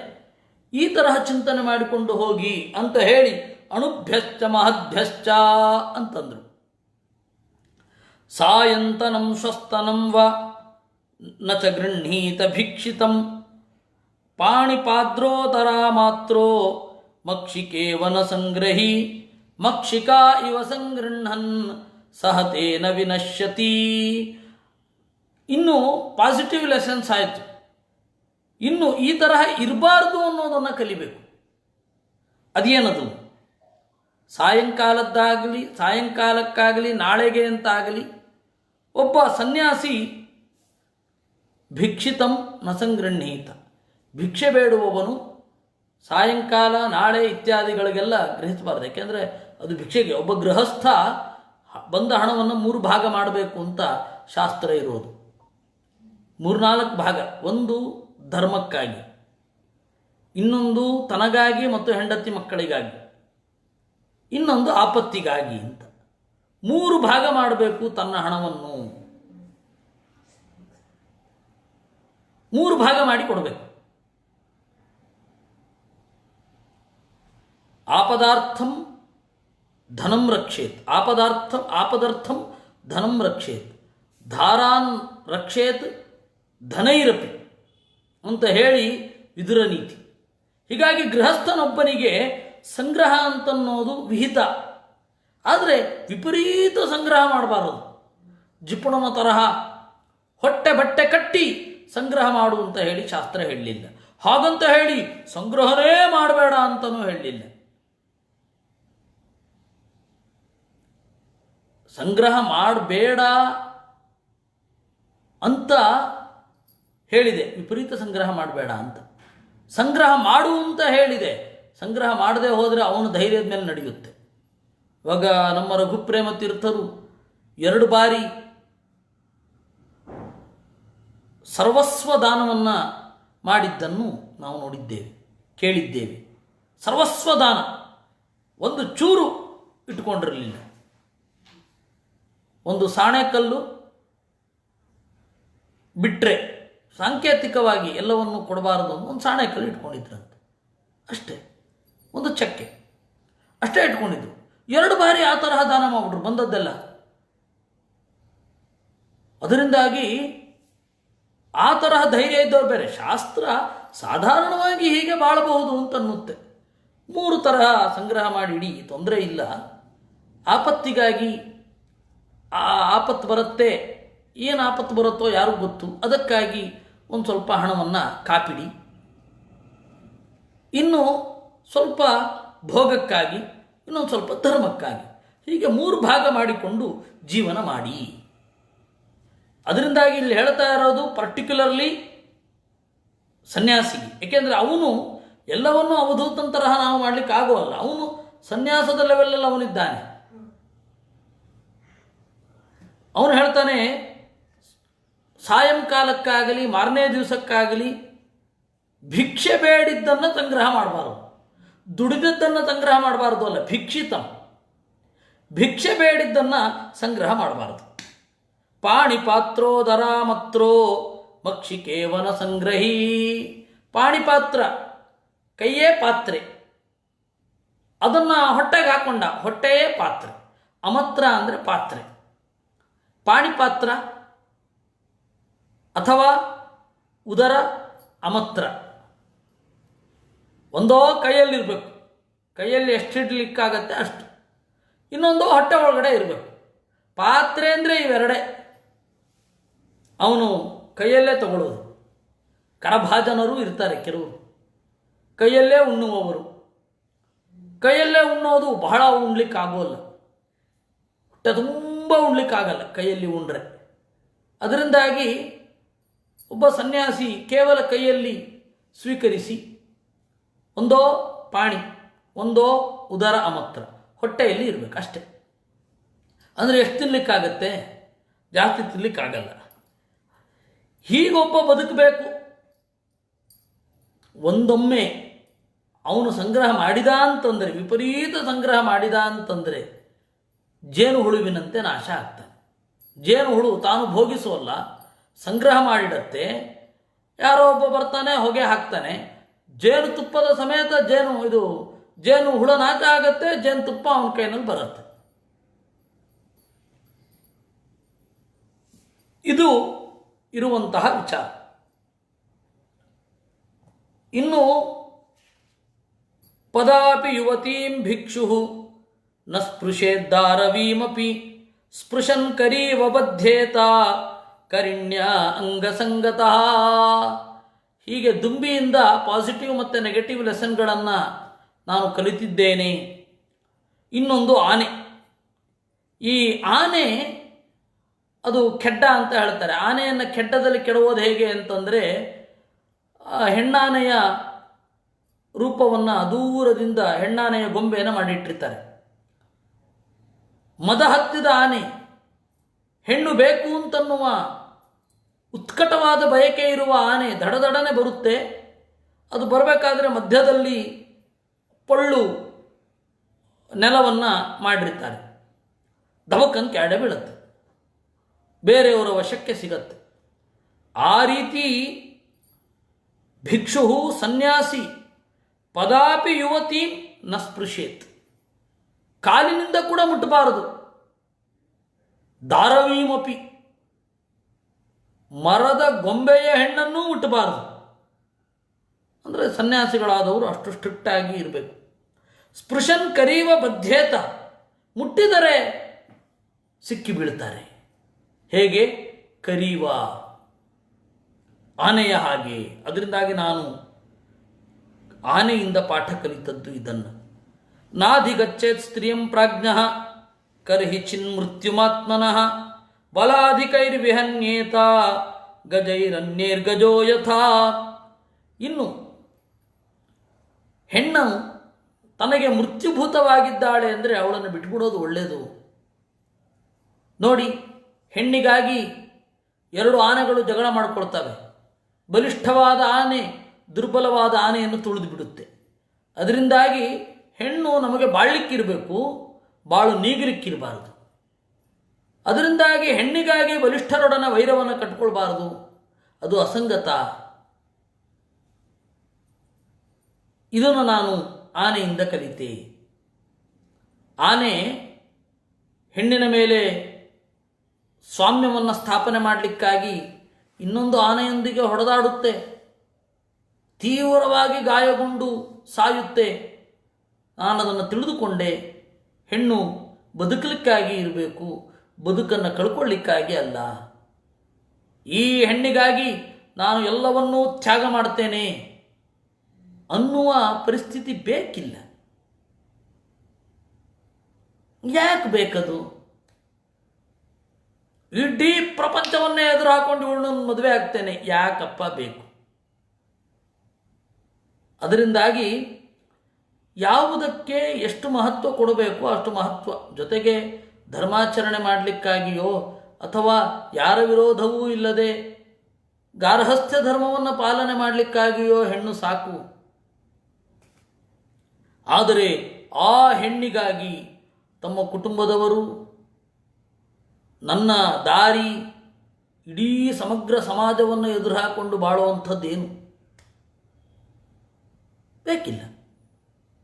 ಈ ತರಹ ಚಿಂತನೆ ಮಾಡಿಕೊಂಡು ಹೋಗಿ ಅಂತ ಹೇಳಿ ಅಣುಭ್ಯಶ್ಚ ಮಹದ್ಭ್ಯಶ್ಚ ಅಂತಂದರು. ಸಾಯಂತನಂ ಸ್ವಸ್ತನಂ ವ ನ ಚ ಗೃಹೀತ ಭಿಕ್ಷಿತಂ ಪಾಣಿಪಾದ್ರೋತರ ಮಾತ್ರೋ ಮಕ್ಷಿಕೇವನ ಸಂಗ್ರಹಿ ಮಕ್ಷಿಕಾ ಇವ ಸಂಗೃಹನ್ ಸಹತೇನ ವಿನಶ್ಯತಿ. ಇನ್ನು ಪಾಸಿಟಿವ್ ಲೆಸನ್ಸ್ ಆಯಿತು. ಇನ್ನು ಈ ತರಹ ಇರಬಾರ್ದು ಅನ್ನೋದನ್ನು ಕಲಿಬೇಕು. ಅದೇನದು? ಸಾಯಂಕಾಲಕ್ಕಾಗಲಿ ನಾಳೆಗೆ ಅಂತಾಗಲಿ ಒಬ್ಬ ಸನ್ಯಾಸಿ ಭಿಕ್ಷಿತಂ ನ ಸಂಗೃಹೀತ, ಭಿಕ್ಷೆ ಬೇಡುವವನು ಸಾಯಂಕಾಲ ನಾಳೆ ಇತ್ಯಾದಿಗಳಿಗೆಲ್ಲ ಗ್ರಹಿಸಬಾರ್ದು. ಯಾಕೆಂದರೆ ಅದು ಭಿಕ್ಷೆಗೆ. ಒಬ್ಬ ಗೃಹಸ್ಥ ಬಂದ ಹಣವನ್ನು 3 ಭಾಗ ಮಾಡಬೇಕು ಅಂತ ಶಾಸ್ತ್ರ ಇರೋದು. 3-4 ಭಾಗ. ಒಂದು ಧರ್ಮಕ್ಕಾಗಿ, ಇನ್ನೊಂದು ತನಗಾಗಿ ಮತ್ತು ಹೆಂಡತಿ ಮಕ್ಕಳಿಗಾಗಿ, ಇನ್ನೊಂದು ಆಪತ್ತಿಗಾಗಿ ಅಂತ 3 ಭಾಗ ಮಾಡಬೇಕು ತನ್ನ ಹಣವನ್ನು. 3 ಭಾಗ ಮಾಡಿ ಕೊಡಬೇಕು. ಆಪದಾರ್ಥಂ ಧನಂ ರಕ್ಷೇತ್, ಆಪದರ್ಥಂ ಧನಂ ರಕ್ಷೇತ್, ಧಾರಾನ್ ರಕ್ಷೇತ್ ಧನೈರಪಿ ಅಂತ ಹೇಳಿ ವಿದುರ ನೀತಿ. ಹೀಗಾಗಿ ಗೃಹಸ್ಥನೊಬ್ಬನಿಗೆ ಸಂಗ್ರಹ ಅಂತನ್ನೋದು ವಿಹಿತ. ಆದರೆ ವಿಪರೀತ ಸಂಗ್ರಹ ಮಾಡಬಾರದು. ಜಿಪುಣನ ತರಹ ಹೊಟ್ಟೆ ಬಟ್ಟೆ ಕಟ್ಟಿ ಸಂಗ್ರಹ ಮಾಡು ಅಂತ ಹೇಳಿ ಶಾಸ್ತ್ರ ಹೇಳಲಿಲ್ಲ. ಹಾಗಂತ ಹೇಳಿ ಸಂಗ್ರಹನೇ ಮಾಡಬೇಡ ಅಂತನೂ ಹೇಳಲಿಲ್ಲ. ಸಂಗ್ರಹ ಮಾಡಬೇಡ ಅಂತ ಹೇಳಿದೆ, ವಿಪರೀತ ಸಂಗ್ರಹ ಮಾಡಬೇಡ ಅಂತ. ಸಂಗ್ರಹ ಮಾಡು ಅಂತ ಹೇಳಿದೆ. ಸಂಗ್ರಹ ಮಾಡದೆ ಹೋದರೆ ಅವನು ಧೈರ್ಯದ ಮೇಲೆ ನಡೆಯುತ್ತೆ. ಇವಾಗ ನಮ್ಮ ರಘುಪ್ರೇಮ ತೀರ್ಥರು 2 ಬಾರಿ ಸರ್ವಸ್ವ ದಾನವನ್ನು ಮಾಡಿದ್ದನ್ನು ನಾವು ನೋಡಿದ್ದೇವೆ, ಕೇಳಿದ್ದೇವೆ. ಸರ್ವಸ್ವದಾನ, ಒಂದು ಚೂರು ಇಟ್ಕೊಂಡಿರಲಿಲ್ಲ. ಒಂದು ಸಾಣೆಕಲ್ಲು ಬಿಟ್ಟರೆ ಸಾಂಕೇತಿಕವಾಗಿ ಎಲ್ಲವನ್ನು ಕೊಡಬಾರದು ಅಂತ ಒಂದು ಸಾಣೆಕಲ್ಲು ಇಟ್ಕೊಂಡಿದ್ರಂತೆ, ಅಷ್ಟೇ. ಒಂದು ಚಕ್ಕೆ ಅಷ್ಟೇ ಇಟ್ಕೊಂಡಿದ್ರು. 2 ಬಾರಿ ಆ ತರಹ ದಾನ ಮಾಡಿಬಿಟ್ರು ಬಂದದ್ದೆಲ್ಲ. ಅದರಿಂದಾಗಿ ಆ ತರಹ ಧೈರ್ಯ ಇದ್ದವ್ರು ಬೇರೆ. ಶಾಸ್ತ್ರ ಸಾಧಾರಣವಾಗಿ ಹೀಗೆ ಬಾಳಬಹುದು ಅಂತ ಅನ್ನುತ್ತೆ. 3 ತರಹ ಸಂಗ್ರಹ ಮಾಡಿ ಇಡಿ, ತೊಂದರೆ ಇಲ್ಲ. ಆಪತ್ತಿಗಾಗಿ ಆಪತ್ತು ಬರುತ್ತೆ, ಏನು ಆಪತ್ತು ಬರುತ್ತೋ ಯಾರಿಗೂ ಗೊತ್ತು. ಅದಕ್ಕಾಗಿ ಒಂದು ಸ್ವಲ್ಪ ಹಣವನ್ನು ಕಾಪಿಡಿ, ಇನ್ನು ಸ್ವಲ್ಪ ಭೋಗಕ್ಕಾಗಿ, ಇನ್ನೊಂದು ಸ್ವಲ್ಪ ಧರ್ಮಕ್ಕಾಗಿ, ಹೀಗೆ 3 ಭಾಗ ಮಾಡಿಕೊಂಡು ಜೀವನ ಮಾಡಿ. ಅದರಿಂದಾಗಿ ಇಲ್ಲಿ ಹೇಳ್ತಾ ಇರೋದು ಪರ್ಟಿಕ್ಯುಲರ್ಲಿ ಸನ್ಯಾಸಿಗೆ. ಏಕೆಂದರೆ ಅವನು ಎಲ್ಲವನ್ನೂ ಅವಧೂತನ ತರಹ ನಾವು ಮಾಡಲಿಕ್ಕೆ ಆಗೋಲ್ಲ. ಅವನು ಸನ್ಯಾಸದ ಲೆವೆಲಲ್ಲಿ ಅವನಿದ್ದಾನೆ. ಅವನು ಹೇಳ್ತಾನೆ, ಸಾಯಂಕಾಲಕ್ಕಾಗಲಿ ಮಾರನೇ ದಿವಸಕ್ಕಾಗಲಿ ಭಿಕ್ಷೆ ಬೇಡಿದ್ದನ್ನು ಸಂಗ್ರಹ ಮಾಡಬಾರದು, ದುಡಿದದ್ದನ್ನು ಸಂಗ್ರಹ ಮಾಡಬಾರದು ಅಲ್ಲ, ಭಿಕ್ಷಿತಂ, ಭಿಕ್ಷೆ ಬೇಡಿದ್ದನ್ನು ಸಂಗ್ರಹ ಮಾಡಬಾರದು. ಪಾಣಿಪಾತ್ರೋ ದರಾಮತ್ರೋ ಮಕ್ಷಿಕೇವನ ಸಂಗ್ರಹಿ. ಪಾಣಿಪಾತ್ರ, ಕೈಯೇ ಪಾತ್ರೆ, ಅದನ್ನು ಹೊಟ್ಟೆಗೆ ಹಾಕೊಂಡ, ಹೊಟ್ಟೆಯೇ ಪಾತ್ರೆ. ಅಮತ್ರ ಅಂದರೆ ಪಾತ್ರೆ. ಪಾಣಿಪಾತ್ರ ಅಥವಾ ಉದರ ಅಮತ್ರ ಒಂದೋ ಕೈಯಲ್ಲಿರಬೇಕು, ಕೈಯಲ್ಲಿ ಎಷ್ಟಿಡ್ಲಿಕ್ಕಾಗತ್ತೆ ಅಷ್ಟು, ಇನ್ನೊಂದು ಹೊಟ್ಟೆ ಒಳಗಡೆ ಇರಬೇಕು. ಪಾತ್ರೆ ಅಂದರೆ ಇವೆರಡೇ. ಅವನು ಕೈಯಲ್ಲೇ ತಗೊಳ್ಳೋದು. ಕರಭಾಜನರು ಇರ್ತಾರೆ ಕೆಲವರು, ಕೈಯಲ್ಲೇ ಉಣ್ಣುವವರು. ಕೈಯಲ್ಲೇ ಉಣ್ಣೋದು ಬಹಳ ಉಣ್ಲಿಕ್ಕಾಗೋಲ್ಲ, ಹೊಟ್ಟೆ ತುಂಬ ಉಣ್ಲಿಕ್ಕಾಗಲ್ಲ ಕೈಯಲ್ಲಿ ಉಂಡ್ರೆ. ಅದರಿಂದಾಗಿ ಒಬ್ಬ ಸನ್ಯಾಸಿ ಕೇವಲ ಕೈಯಲ್ಲಿ ಸ್ವೀಕರಿಸಿ, ಒಂದೋ ಪಾಣಿ, ಒಂದೋ ಉದರ ಅಮತ್ರ, ಹೊಟ್ಟೆಯಲ್ಲಿ ಇರಬೇಕು ಅಷ್ಟೆ. ಅಂದರೆ ಎಷ್ಟು ತಿನ್ನಲಿಕ್ಕಾಗತ್ತೆ? ಜಾಸ್ತಿ ತಿನ್ನಲಿಕ್ಕಾಗಲ್ಲ. ಹೀಗೊಬ್ಬ ಬದುಕಬೇಕು. ಒಂದೊಮ್ಮೆ ಅವನು ಸಂಗ್ರಹ ಮಾಡಿದ ಅಂತಂದರೆ, ವಿಪರೀತ ಸಂಗ್ರಹ ಮಾಡಿದ ಅಂತಂದರೆ ಜೇನು ಹುಳುವಿನಂತೆ ನಾಶ ಆಗ್ತಾನೆ. ಜೇನು ಹುಳು ತಾನು ಭೋಗಿಸೋಲ್ಲ, ಸಂಗ್ರಹ ಮಾಡಿಡತ್ತೆ. ಯಾರೋ ಒಬ್ಬ ಬರ್ತಾನೆ, ಹೊಗೆ ಹಾಕ್ತಾನೆ, ಜೇನು ತುಪ್ಪದ ಸಮೇತ ಜೇನು ಹುಳ ನಾಶ ಆಗತ್ತೆ, ಜೇನು ತುಪ್ಪ ಅವನ ಕೈನಲ್ಲಿ ಬರುತ್ತೆ. ಇದು ಇರುವಂತಹ ವಿಚಾರ. ಇನ್ನು ಪದಾಪಿ ಯುವತೀಂ ಭಿಕ್ಷು ನ ಸ್ಪೃಶೇದ್ದಾರವೀಮಪಿ ಸ್ಪೃಶನ್ ಕರೀವ ಬಧ್ಯೇತ ಕರಿಣ್ಯ ಅಂಗಸಂಗತಃ. ಹೀಗೆ ದುಂಬಿಯಿಂದ ಪಾಸಿಟಿವ್ ಮತ್ತು ನೆಗೆಟಿವ್ ಲೆಸನ್ಗಳನ್ನು ನಾನು ಕಲಿತಿದ್ದೇನೆ. ಇನ್ನೊಂದು ಆನೆ. ಈ ಆನೆ ಅದು ಕೆಡ್ಡ ಅಂತ ಹೇಳ್ತಾರೆ. ಆನೆಯನ್ನು ಕೆಡ್ಡದಲ್ಲಿ ಕೆಡುವುದು ಹೇಗೆ ಅಂತಂದರೆ, ಹೆಣ್ಣಾನೆಯ ರೂಪವನ್ನು ದೂರದಿಂದ ಹೆಣ್ಣಾನೆಯ ಗೊಂಬೆಯನ್ನು ಮಾಡಿಟ್ಟಿರ್ತಾರೆ. ಮದ ಹತ್ತಿದ ಆನೆ, ಹೆಣ್ಣು ಬೇಕು ಅಂತನ್ನುವ ಉತ್ಕಟವಾದ ಬಯಕೆ ಇರುವ ಆನೆ ದಡದಡನೆ ಬರುತ್ತೆ. ಅದು ಬರಬೇಕಾದ್ರೆ ಮಧ್ಯದಲ್ಲಿ ಪೊಳ್ಳು ನೆಲವನ್ನು ಮಾಡಿರ್ತಾರೆ. ದಬಕ್ಕಂತ ಕೆಳಗೆ ಬೀಳುತ್ತೆ, ಬೇರೆಯವರ ವಶಕ್ಕೆ ಸಿಗತ್ತೆ. ಆ ರೀತಿ ಭಿಕ್ಷು ಸನ್ಯಾಸಿ ಪದಾಪಿ ಯುವತಿ ನ ಸ್ಪೃಶೇತ್, ಕಾಲಿನಿಂದ ಕೂಡ ಮುಟ್ಟಬಾರದು. ದಾರವೀಮಪಿ, ಮರದ ಗೊಂಬೆಯ ಹೆಣ್ಣನ್ನೂ ಮುಟ್ಟಬಾರದು. ಅಂದರೆ ಸನ್ಯಾಸಿಗಳಾದವರು ಅಷ್ಟು ಸ್ಟ್ರಿಕ್ಟ್ ಆಗಿ ಇರಬೇಕು. ಸ್ಪೃಶನ್ ಕರೀವ ಬಧ್ಯೇತ, ಮುಟ್ಟಿದರೆ ಸಿಕ್ಕಿ ಬೀಳ್ತಾರೆ. ಹೇಗೆ? ಕರೀವ, ಆನೆಯ ಹಾಗೆ. ಅದರಿಂದಾಗಿ ನಾನು ಆನೆಯಿಂದ ಪಾಠ ಕಲಿತದ್ದು ಇದನ್ನು. ನಾಧಿಗಚ್ಚೇತ್ ಸ್ತ್ರೀಯಂ ಪ್ರಾಜ್ಞಃ ಕರ್ಹಿ ಚಿನ್ಮೃತ್ಯುಮಾತ್ಮನಃ ಬಲಾಧಿಕೈರ್ವಿಹನ್ಯೇತ ಗಜೈರನ್ಯೈರ್ಗಜೋ ಯಥಾ. ಇನ್ನು ಹೆಣ್ಣು ತನಗೆ ಮೃತ್ಯುಭೂತವಾಗಿದ್ದಾಳೆ ಅಂದರೆ ಅವಳನ್ನು ಬಿಟ್ಬಿಡೋದು ಒಳ್ಳೆಯದು. ನೋಡಿ, ಹೆಣ್ಣಿಗಾಗಿ 2 ಆನೆಗಳು ಜಗಳ ಮಾಡಿಕೊಳ್ತವೆ. ಬಲಿಷ್ಠವಾದ ಆನೆ ದುರ್ಬಲವಾದ ಆನೆಯನ್ನು ತುಳಿದು ಬಿಡುತ್ತೆ. ಅದರಿಂದಾಗಿ ಹೆಣ್ಣು ನಮಗೆ ಬಾಳ್ಲಿಕ್ಕಿರಬೇಕು, ಬಾಳು ನೀಗಲಿಕ್ಕಿರಬಾರದು. ಅದರಿಂದಾಗಿ ಹೆಣ್ಣಿಗಾಗಿ ಬಲಿಷ್ಠರೊಡನೆ ವೈರವನ್ನು ಕಟ್ಕೊಳ್ಬಾರದು, ಅದು ಅಸಂಗತ. ಇದನ್ನು ನಾನು ಆನೆಯಿಂದ ಕಲಿತೆ. ಆನೆ ಹೆಣ್ಣಿನ ಮೇಲೆ ಸ್ವಾಮ್ಯವನ್ನು ಸ್ಥಾಪನೆ ಮಾಡಲಿಕ್ಕಾಗಿ ಇನ್ನೊಂದು ಆನೆಯೊಂದಿಗೆ ಹೊಡೆದಾಡುತ್ತೆ, ತೀವ್ರವಾಗಿ ಗಾಯಗೊಂಡು ಸಾಯುತ್ತೆ. ನಾನು ಅದನ್ನು ತಿಳಿದುಕೊಂಡೆ. ಹೆಣ್ಣು ಬದುಕಲಿಕ್ಕಾಗಿ ಇರಬೇಕು, ಬದುಕನ್ನು ಕಳ್ಕೊಳ್ಳಿಕ್ಕಾಗಿ ಅಲ್ಲ. ಈ ಹೆಣ್ಣಿಗಾಗಿ ನಾನು ಎಲ್ಲವನ್ನೂ ತ್ಯಾಗ ಮಾಡ್ತೇನೆ ಅನ್ನುವ ಪರಿಸ್ಥಿತಿ ಬೇಕಿಲ್ಲ. ಯಾಕೆ ಬೇಕದು? ಇಡೀ ಪ್ರಪಂಚವನ್ನೇ ಎದುರು ಹಾಕೊಂಡು ಇವಳನ್ನು ಮದುವೆ ಆಗ್ತೇನೆ, ಯಾಕಪ್ಪ ಬೇಕು? ಅದರಿಂದಾಗಿ ಯಾವುದಕ್ಕೆ ಎಷ್ಟು ಮಹತ್ವ ಕೊಡಬೇಕು ಅಷ್ಟು ಮಹತ್ವ. ಜೊತೆಗೆ ಧರ್ಮಾಚರಣೆ ಮಾಡಲಿಕ್ಕಾಗಿಯೋ ಅಥವಾ ಯಾರ ವಿರೋಧವೂ ಇಲ್ಲದೆ ಗಾರ್ಹಸ್ಥ್ಯ ಧರ್ಮವನ್ನು ಪಾಲನೆ ಮಾಡಲಿಕ್ಕಾಗಿಯೋ ಹೆಣ್ಣು ಸಾಕು. ಆದರೆ ಆ ಹೆಣ್ಣಿಗಾಗಿ ತಮ್ಮ ಕುಟುಂಬದವರು, ನನ್ನ ದಾರಿ, ಇಡೀ ಸಮಗ್ರ ಸಮಾಜವನ್ನು ಎದುರು ಹಾಕೊಂಡು ಬಾಳುವಂಥದ್ದೇನು ಬೇಕಿಲ್ಲ,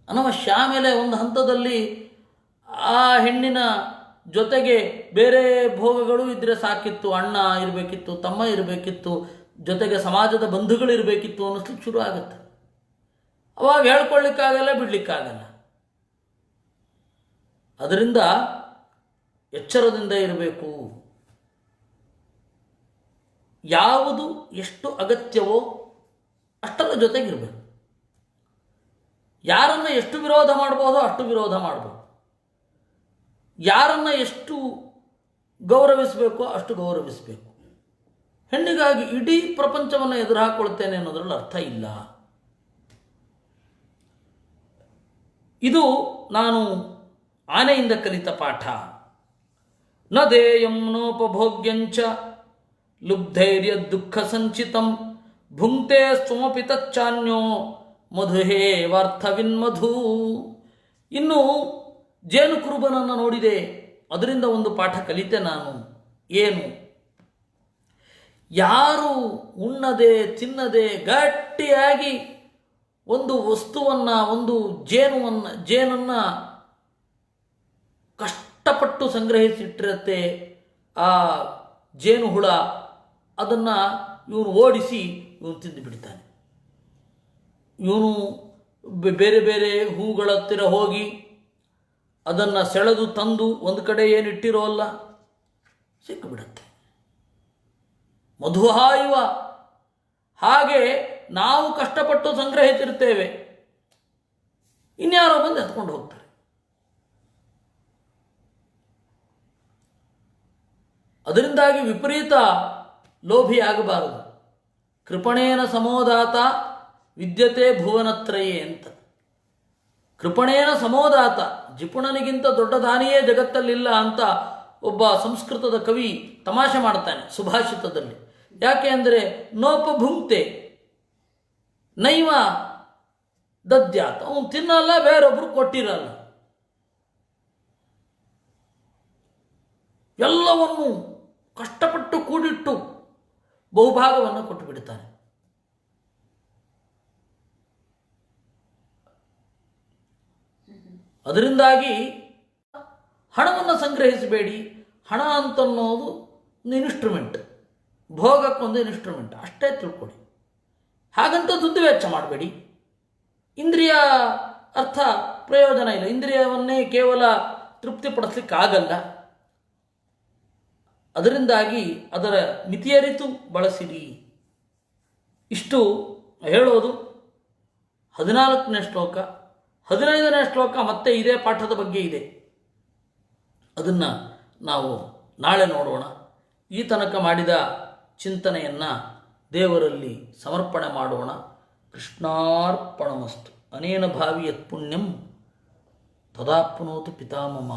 ಅನವಶ್ಯ. ಆಮೇಲೆ ಒಂದು ಹಂತದಲ್ಲಿ ಆ ಹೆಣ್ಣಿನ ಜೊತೆಗೆ ಬೇರೆ ಭೋಗಗಳು ಇದ್ದರೆ ಸಾಕಿತ್ತು, ಅಣ್ಣ ಇರಬೇಕಿತ್ತು, ತಮ್ಮ ಇರಬೇಕಿತ್ತು, ಜೊತೆಗೆ ಸಮಾಜದ ಬಂಧುಗಳು ಇರಬೇಕಿತ್ತು ಅನ್ನಿಸ್ಲಿಕ್ಕೆ ಶುರು ಆಗುತ್ತೆ. ಅವಾಗ ಹೇಳ್ಕೊಳ್ಳಿಕ್ಕಾಗಲ್ಲ, ಬಿಡಲಿಕ್ಕಾಗಲ್ಲ. ಅದರಿಂದ ಎಚ್ಚರದಿಂದ ಇರಬೇಕು. ಯಾವುದು ಎಷ್ಟು ಅಗತ್ಯವೋ ಅಷ್ಟರ ಜೊತೆಗಿರಬೇಕು. ಯಾರನ್ನು ಎಷ್ಟು ವಿರೋಧ ಮಾಡ್ಬೋದೋ ಅಷ್ಟು ವಿರೋಧ ಮಾಡ್ಬೋದು. ಯಾರನ್ನು ಎಷ್ಟು ಗೌರವಿಸಬೇಕೋ ಅಷ್ಟು ಗೌರವಿಸಬೇಕು. ಹೆಣ್ಣಿಗಾಗಿ ಇಡೀ ಪ್ರಪಂಚವನ್ನು ಎದುರು ಹಾಕೊಳ್ತೇನೆ ಅನ್ನೋದ್ರಲ್ಲಿ ಅರ್ಥ ಇಲ್ಲ. ಇದು ನಾನು ಆನೆಯಿಂದ ಕಲಿತ ಪಾಠ. ನ ದೇಯಂ ನೋಪಭೋಗ್ಯಂಚ ಲುಬ್ಧೈರ್ಯ ದುಃಖ ಸಂಚಿತಂ ಭುಂಕ್ತೆ ಸ್ವಮಪಿ ತಚ್ಚಾನ್ಯೋ ಮಧುಹೇವಾರ್ಥವಿನ್ಮಧು. ಇನ್ನು ಜೇನು ಕುರುಬನನ್ನು ನೋಡಿದೆ, ಅದರಿಂದ ಒಂದು ಪಾಠ ಕಲಿತೆ ನಾನು. ಏನು? ಯಾರು ಉಣ್ಣದೆ ತಿನ್ನದೆ ಗಟ್ಟಿಯಾಗಿ ಒಂದು ವಸ್ತುವನ್ನು, ಒಂದು ಜೇನನ್ನು ಕಷ್ಟಪಟ್ಟು ಸಂಗ್ರಹಿಸಿಟ್ಟಿರುತ್ತೆ ಆ ಜೇನು ಹುಳ, ಅದನ್ನು ಇವನು ಓಡಿಸಿ ಇವನು ತಿಂದು ಬಿಡ್ತಾನೆ. ಇವನು ಬೇರೆ ಬೇರೆ ಹೂಗಳ ಹತ್ತಿರ ಹೋಗಿ ಅದನ್ನು ಸೆಳೆದು ತಂದು ಒಂದು ಕಡೆ ಏನಿಟ್ಟಿರೋಲ್ಲ ಸಿಕ್ಕಿಬಿಡುತ್ತೆ. ಮಧುಹಾಯುವ. ಹಾಗೆ ನಾವು ಕಷ್ಟಪಟ್ಟು ಸಂಗ್ರಹಿಸಿರ್ತೇವೆ, ಇನ್ಯಾರೋ ಬಂದು ಎತ್ಕೊಂಡು ಹೋಗ್ತಾರೆ. ಅದರಿಂದಾಗಿ ವಿಪರೀತ ಲೋಭಿಯಾಗಬಾರದು. ಕೃಪಣೇನ ಸಮೋದಾತ ವಿದ್ಯತೆ ಭುವನತ್ರಯೇ ಅಂತ. ಕೃಪಣೇನ ಸಮೋದಾತ, ಜಿಪುಣನಿಗಿಂತ ದೊಡ್ಡ ದಾನಿಯೇ ಜಗತ್ತಲ್ಲಿಲ್ಲ ಅಂತ ಒಬ್ಬ ಸಂಸ್ಕೃತದ ಕವಿ ತಮಾಷೆ ಮಾಡ್ತಾನೆ ಸುಭಾಷಿತದಲ್ಲಿ. ಯಾಕೆ ಅಂದರೆ ನೋಪಭುಂಕ್ತೆ ನೈವ ದದ್ಯಾತ್, ಅವನು ತಿನ್ನಲ್ಲ, ಬೇರೊಬ್ರು ಕೊಟ್ಟಿರಲ್ಲ. ಎಲ್ಲವನ್ನು ಕಷ್ಟಪಟ್ಟು ಕೂಡಿಟ್ಟು ಬಹುಭಾಗವನ್ನು ಕೊಟ್ಟು ಬಿಡ್ತಾನೆ. ಅದರಿಂದಾಗಿ ಹಣವನ್ನು ಸಂಗ್ರಹಿಸಬೇಡಿ. ಹಣ ಅಂತನ್ನೋದು ಒಂದು ಇನ್ಸ್ಟ್ರೂಮೆಂಟ್, ಭೋಗಕ್ಕೊಂದು ಇನ್ಸ್ಟ್ರೂಮೆಂಟ್ ಅಷ್ಟೇ ತಿಳ್ಕೊಳ್ಳಿ. ಹಾಗಂತ ದುಡ್ಡು ವೆಚ್ಚ ಮಾಡಬೇಡಿ. ಇಂದ್ರಿಯ ಅರ್ಥ ಪ್ರಯೋಜನ ಇಲ್ಲ. ಇಂದ್ರಿಯವನ್ನೇ ಕೇವಲ ತೃಪ್ತಿಪಡಿಸ್ಲಿಕ್ಕಾಗಲ್ಲ. ಅದರಿಂದಾಗಿ ಅದರ ಮಿತಿಯರಿತು ಬಳಸಿರಿ. ಇಷ್ಟು ಹೇಳೋದು 14ನೇ ಶ್ಲೋಕ. 15ನೇ ಶ್ಲೋಕ ಮತ್ತೆ ಇದೇ ಪಾಠದ ಬಗ್ಗೆ ಇದೆ. ಅದನ್ನು ನಾವು ನಾಳೆ ನೋಡೋಣ. ಈ ತನಕ ಮಾಡಿದ ಚಿಂತನೆಯನ್ನು ದೇವರಲ್ಲಿ ಸಮರ್ಪಣೆ ಮಾಡೋಣ. ಕೃಷ್ಣಾರ್ಪಣಮಸ್ತು. ಅನೇನ ಭಾವಿ ಯತ್ ಪುಣ್ಯಂ ತದಾಪ್ನೋತು ಪಿತಾಮಮ.